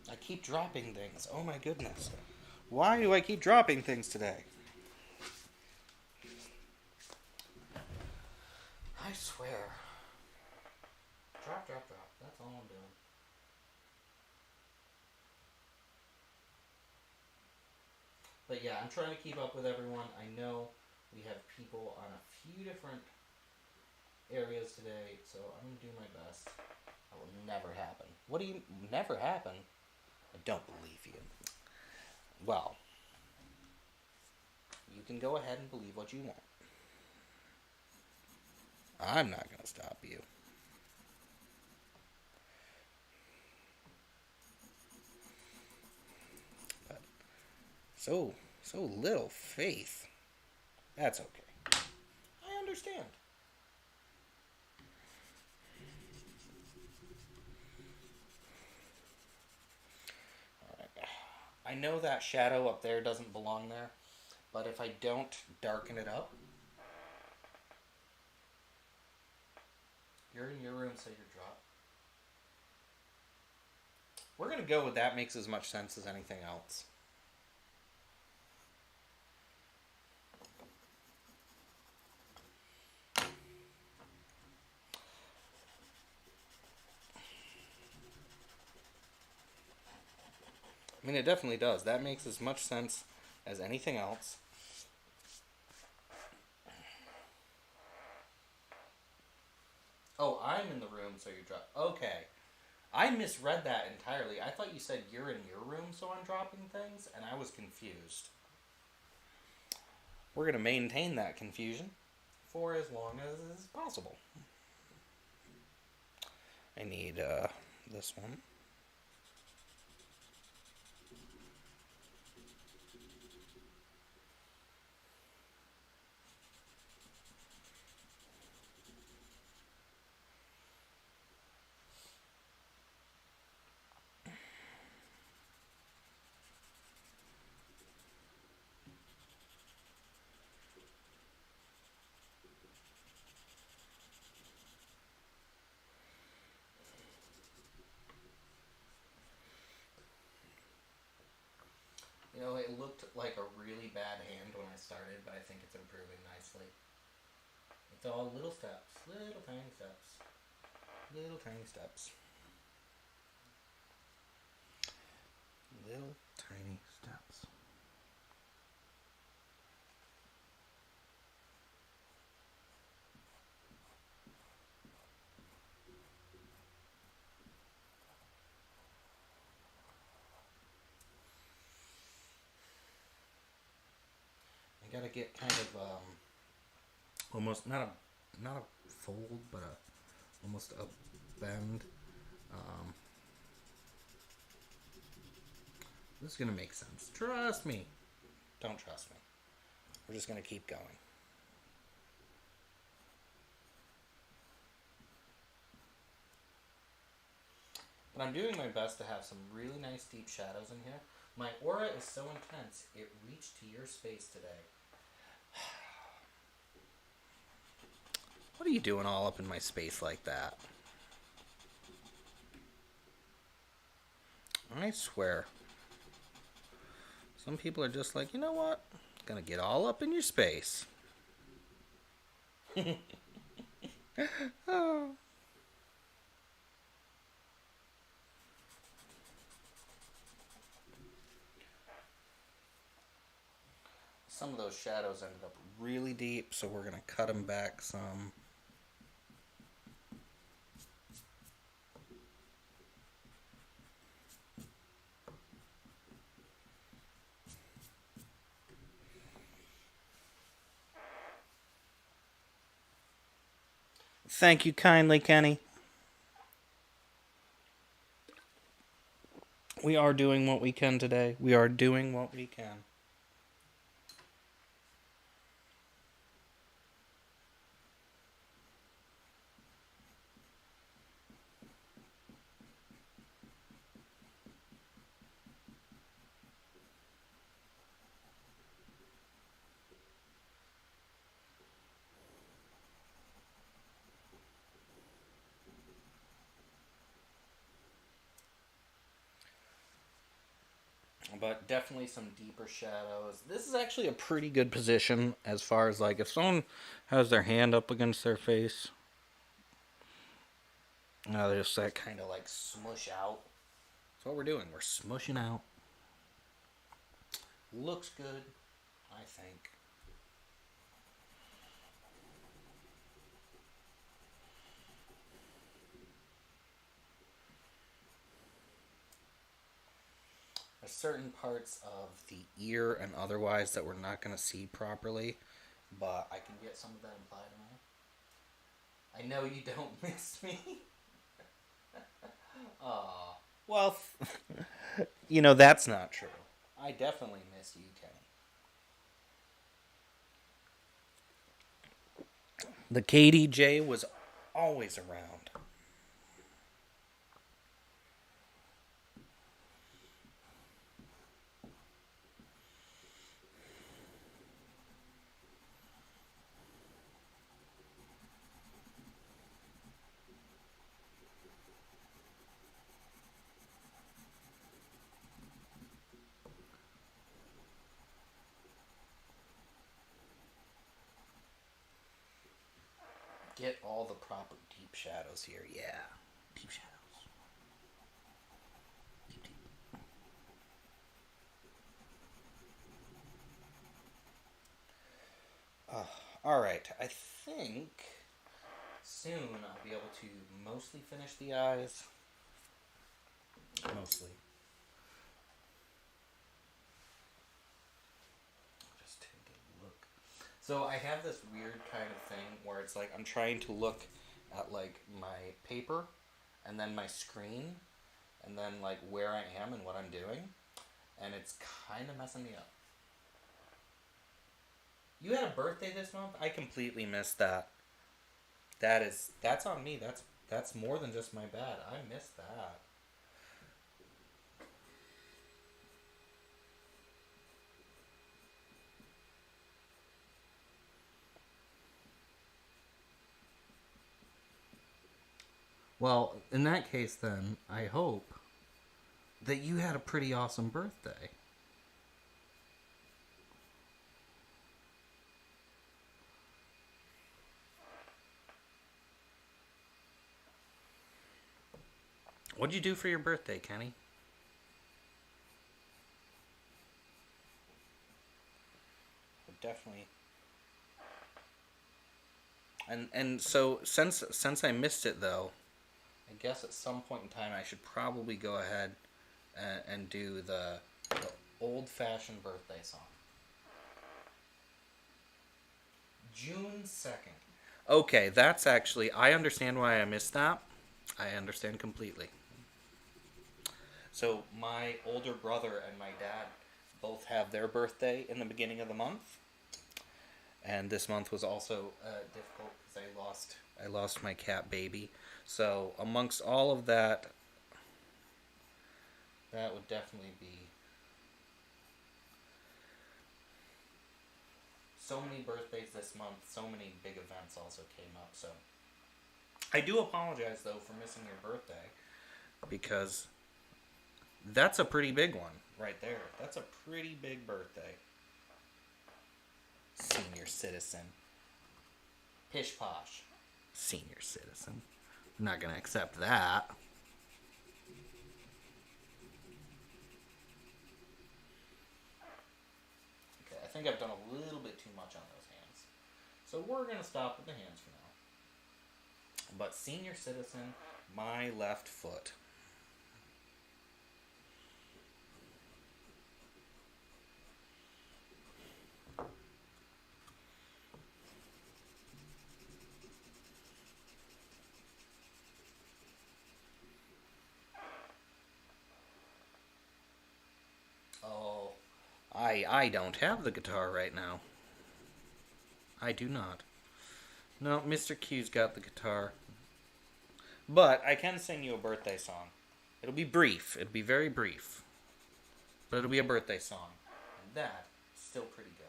I keep dropping things. Oh my goodness. Why do I keep dropping things today? I swear. Drop, drop, drop. That's all I'm doing. But yeah, I'm trying to keep up with everyone. I know we have people on a few different areas today, so I'm going to do my best. That will never happen. What do you... Never happen? I don't believe you. Well, you can go ahead and believe what you want. I'm not going to stop you. But so little faith. That's okay. I understand. Alright. I know that shadow up there doesn't belong there, but if I don't darken it up, you're in your room, so you're dropped. We're going to go with that makes as much sense as anything else. I mean, it definitely does. That makes as much sense as anything else. Oh, I'm in the room, so you're dropped. Okay. I misread that entirely. I thought you said you're in your room, so I'm dropping things, and I was confused. We're going to maintain that confusion for as long as is possible. I need this one. You know, it looked like a really bad hand when I started, but I think it's improving nicely. It's all little steps, little tiny steps, little tiny steps. Little tiny steps. I gotta get kind of almost not a fold, but almost a bend. This is gonna make sense. Trust me. Don't trust me. We're just gonna keep going. But I'm doing my best to have some really nice deep shadows in here. My aura is so intense, it reached to your space today. What are you doing all up in my space like that? I swear. Some people are just like, you know what? Gonna get all up in your space. Oh. Some of those shadows ended up really deep, so we're gonna cut them back some. Thank you kindly, Kenny. We are doing what we can today. We are doing what we can. But definitely some deeper shadows. This is actually a pretty good position as far as like if someone has their hand up against their face. Now they just that kind of like smush out. That's what we're doing. We're smushing out. Looks good, I think. There's certain parts of the ear and otherwise that we're not going to see properly, but I can get some of that implied on. I know you don't miss me. Aw. Well, that's not true. I definitely miss you, Kenny. The KDJ was always around. Get all the proper deep shadows here. Yeah. Deep shadows. Deep, deep. Alright. I think soon I'll be able to mostly finish the eyes. Mostly. Just take a look. So I have this weird kind of thing where it's like I'm trying to look at like my paper and then my screen and then like where I am and what I'm doing, and it's kind of messing me up. You had a birthday this month? I completely missed that. That's on me. That's more than just my bad. I missed that. Well, in that case then, I hope that you had a pretty awesome birthday. What'd you do for your birthday, Kenny? Definitely. And so since I missed it though, I guess at some point in time I should probably go ahead and do the old fashioned birthday song. June 2nd. Okay, that's actually I understand why I missed that. I understand completely. So my older brother and my dad both have their birthday in the beginning of the month, and this month was also difficult because I lost my cat baby. So amongst all of that, That would definitely be... So many birthdays this month, so many big events also came up, so... I do apologize, though, for missing your birthday, because that's a pretty big one right there. That's a pretty big birthday. Senior citizen. Pish posh. Senior citizen. I'm not going to accept that. Okay, I think I've done a little bit too much on those hands. So we're going to stop with the hands for now. But senior citizen, my left foot. Oh, I don't have the guitar right now. I do not. No, Mr. Q's got the guitar. But I can sing you a birthday song. It'll be brief. It'll be very brief. But it'll be a birthday song. And that's still pretty good.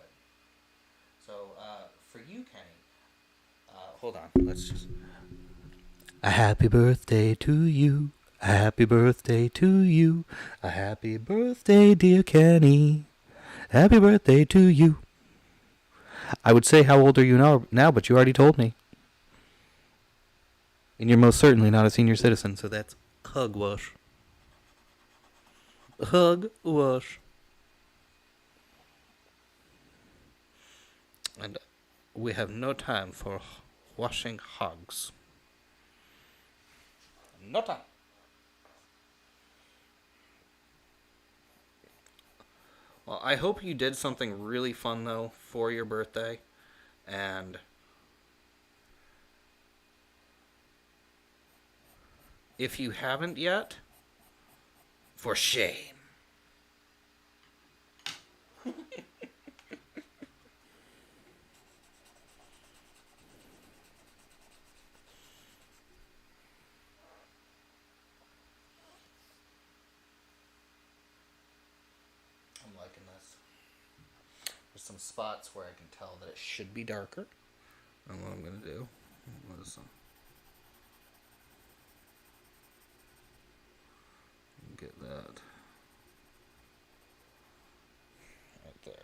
So, for you, Kenny, hold on. Let's just... A happy birthday to you. A happy birthday to you. A happy birthday, dear Kenny. Happy birthday to you. I would say, how old are you now, but you already told me. And you're most certainly not a senior citizen, so that's hugwash. Hugwash. And we have no time for washing hogs. No time. Well, I hope you did something really fun, though, for your birthday. And if you haven't yet, for shame. I'm liking this. There's some spots where I can tell that it should be darker. And what I'm going to do is get that right there.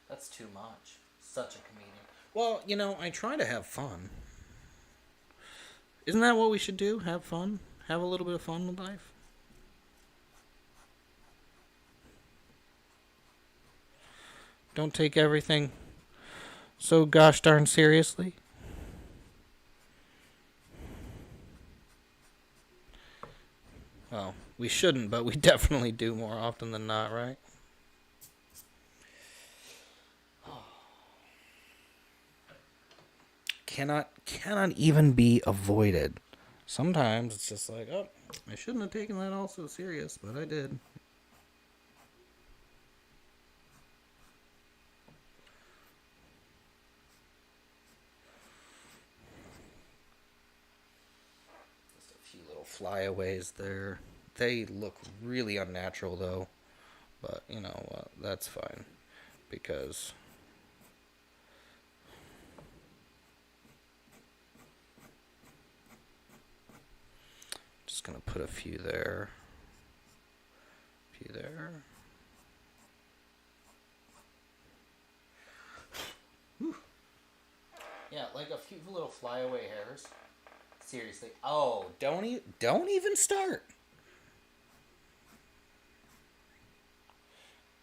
That's too much. Such a comedian. Well, you know, I try to have fun. Isn't that what we should do? Have fun? Have a little bit of fun with life? Don't take everything so gosh darn seriously. Well, we shouldn't, but we definitely do more often than not, right? Cannot even be avoided. Sometimes it's just like, oh, I shouldn't have taken that all so serious, but I did. Just a few little flyaways there. They look really unnatural though, but you know, that's fine because just gonna put a few there. A few there. Whew. Yeah, like a few little flyaway hairs. Seriously. Oh, don't even start.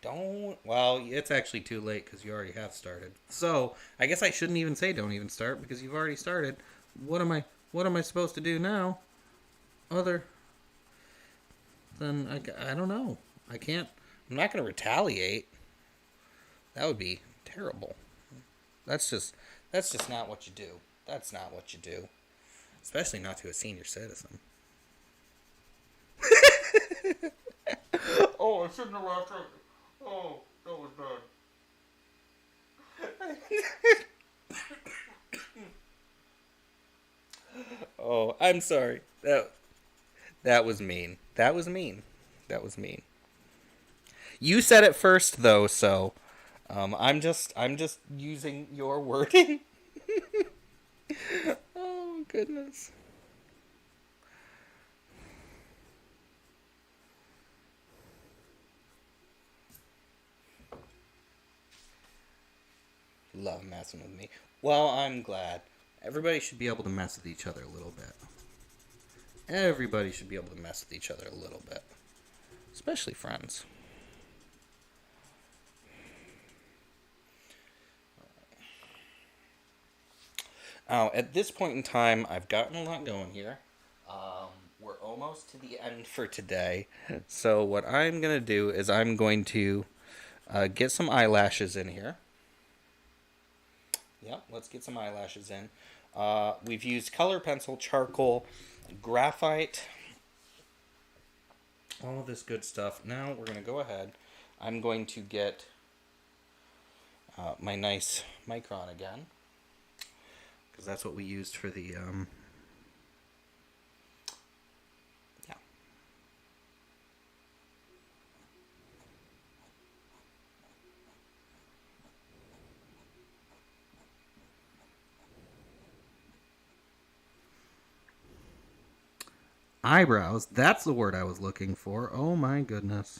Don't. Well, it's actually too late because you already have started. So I guess I shouldn't even say don't even start because you've already started. What am I supposed to do now? Other than I don't know. I can't. I'm not going to retaliate. That would be terrible. That's just not what you do. That's not what you do. Especially not to a senior citizen. Oh, I shouldn't have laughed. Oh, that was bad. Oh, I'm sorry. That was mean. That was mean. That was mean. You said it first, though, so I'm just using your wording. Oh goodness. Love messing with me. Well, I'm glad. Everybody should be able to mess with each other a little bit. Everybody should be able to mess with each other a little bit. Especially friends. At this point in time, I've gotten a lot going here. We're almost to the end for today. So what I'm going to do is I'm going to get some eyelashes in here. Yep, let's get some eyelashes in. We've used color pencil, charcoal, graphite, all of this good stuff. Now we're going to go ahead. I'm going to get my nice Micron again, because that's what we used for the yeah. Eyebrows, that's the word I was looking for. Oh my goodness.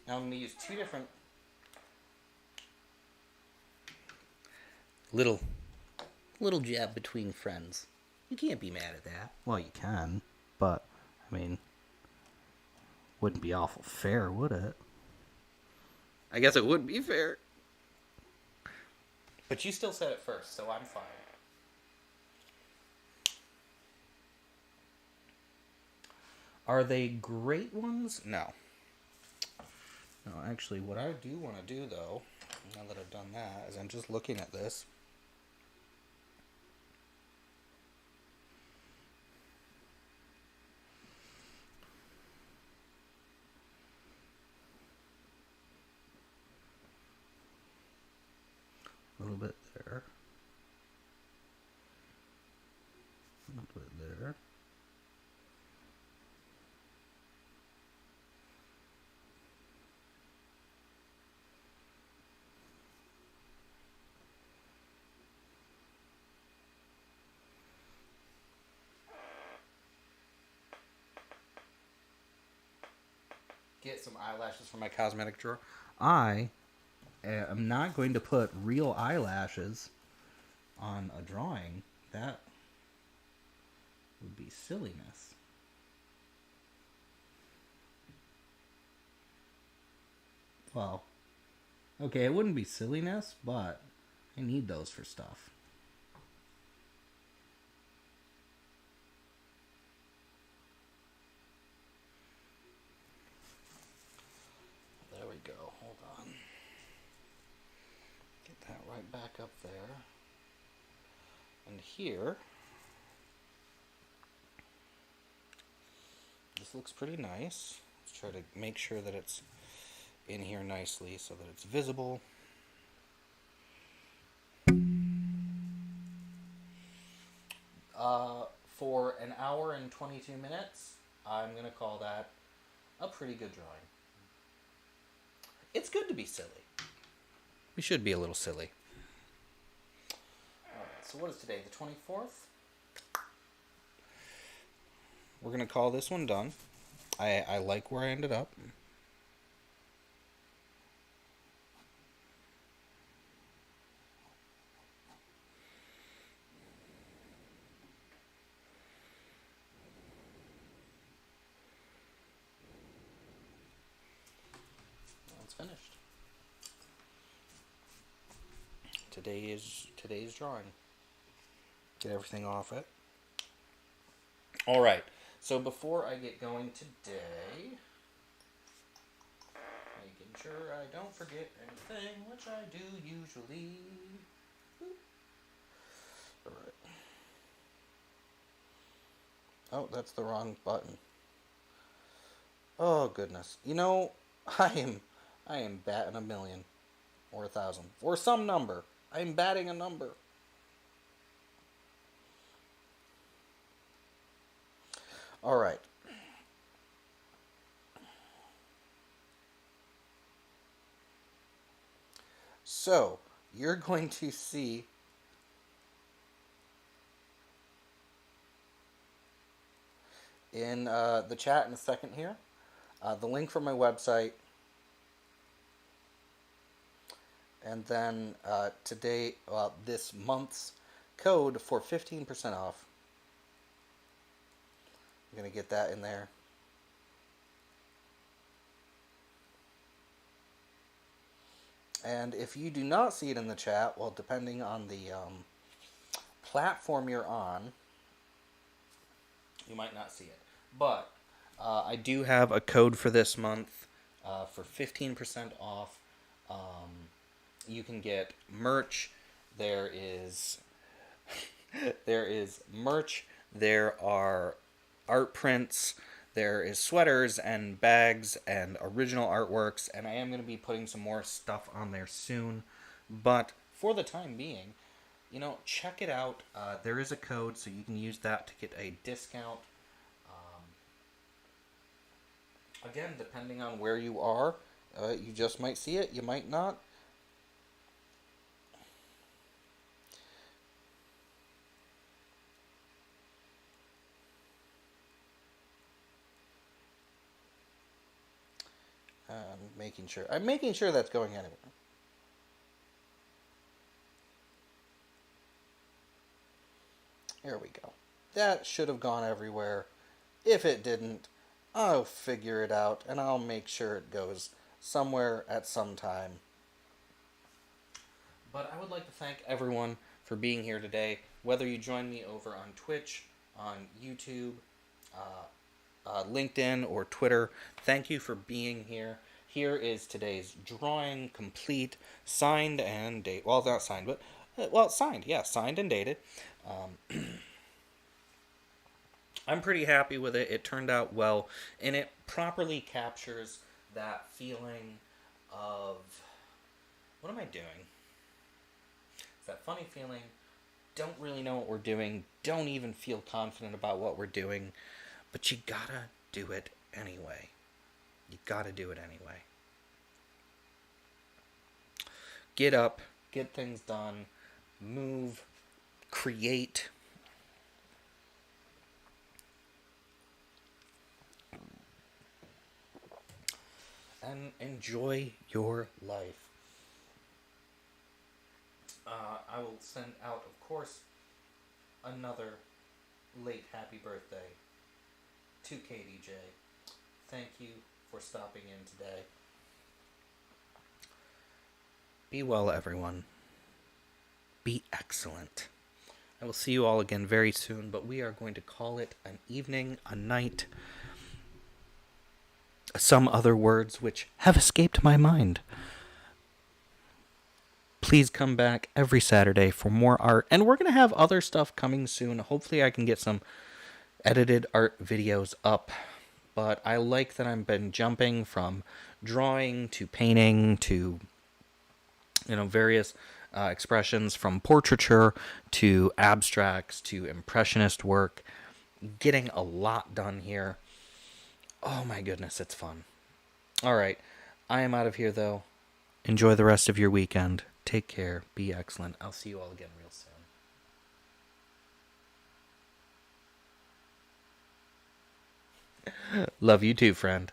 Now I'm going to use two different little jab between friends. You can't be mad at that. Well, you can, but I mean, wouldn't be awful fair, would it? I guess it would be fair. But you still said it first, so I'm fine. Are they great ones? No. No, actually, what I do want to do, though, now that I've done that, is I'm just looking at this. A little bit there. A little bit there. Get some eyelashes from my cosmetic drawer. I am not going to put real eyelashes on a drawing. That would be silliness. Well, okay, it wouldn't be silliness, but I need those for stuff. There we go. Hold on. Get that right back up there. And here, this looks pretty nice. Let's try to make sure that it's in here nicely so that it's visible. For an hour and 22 minutes, I'm going to call that a pretty good drawing. It's good to be silly. We should be a little silly. Alright, so what is today, the 24th? We're going to call this one done. I like where I ended up. It's finished. today's drawing. Get everything off it. All right. So before I get going today, making sure I don't forget anything, which I do usually. All right. Oh, that's the wrong button. Oh goodness. You know, I am batting 1,000,000 or 1,000 or some number. I am batting a number. All right. So, you're going to see in the chat in a second here the link for my website, and then this month's code for 15% off. I'm going to get that in there. And if you do not see it in the chat, well, depending on the platform you're on, you might not see it. But I do have a code for this month for 15% off. You can get merch. There is merch. There are art prints. There is sweaters and bags and original artworks, and I am going to be putting some more stuff on there soon. But for the time being, check it out. There is a code, so you can use that to get a discount. Again, depending on where you are, you just might see it, you might not. I'm making sure that's going anywhere. Here we go. That should have gone everywhere. If it didn't, I'll figure it out, and I'll make sure it goes somewhere at some time. But I would like to thank everyone for being here today, whether you join me over on Twitch, on YouTube, LinkedIn, or Twitter. Thank you for being here. Here is today's drawing, complete, signed and dated. Well, not signed, but signed. Yeah, signed and dated. I'm pretty happy with it. It turned out well, and it properly captures that feeling of, what am I doing? It's that funny feeling, don't really know what we're doing, don't even feel confident about what we're doing, but you gotta do it anyway. You gotta do it anyway. Get up, get things done, move, create. And enjoy your life. I will send out, of course, another late happy birthday to KDJ. Thank you for stopping in today. Be well, everyone. Be excellent. I will see you all again very soon, but we are going to call it an evening, a night, some other words which have escaped my mind. Please come back every Saturday for more art, and we're going to have other stuff coming soon. Hopefully I can get some edited art videos up, but I like that I've been jumping from drawing to painting to, various expressions, from portraiture to abstracts to impressionist work, getting a lot done here. Oh my goodness, it's fun. All right, I am out of here though. Enjoy the rest of your weekend. Take care. Be excellent. I'll see you all again real soon. Love you too, friend.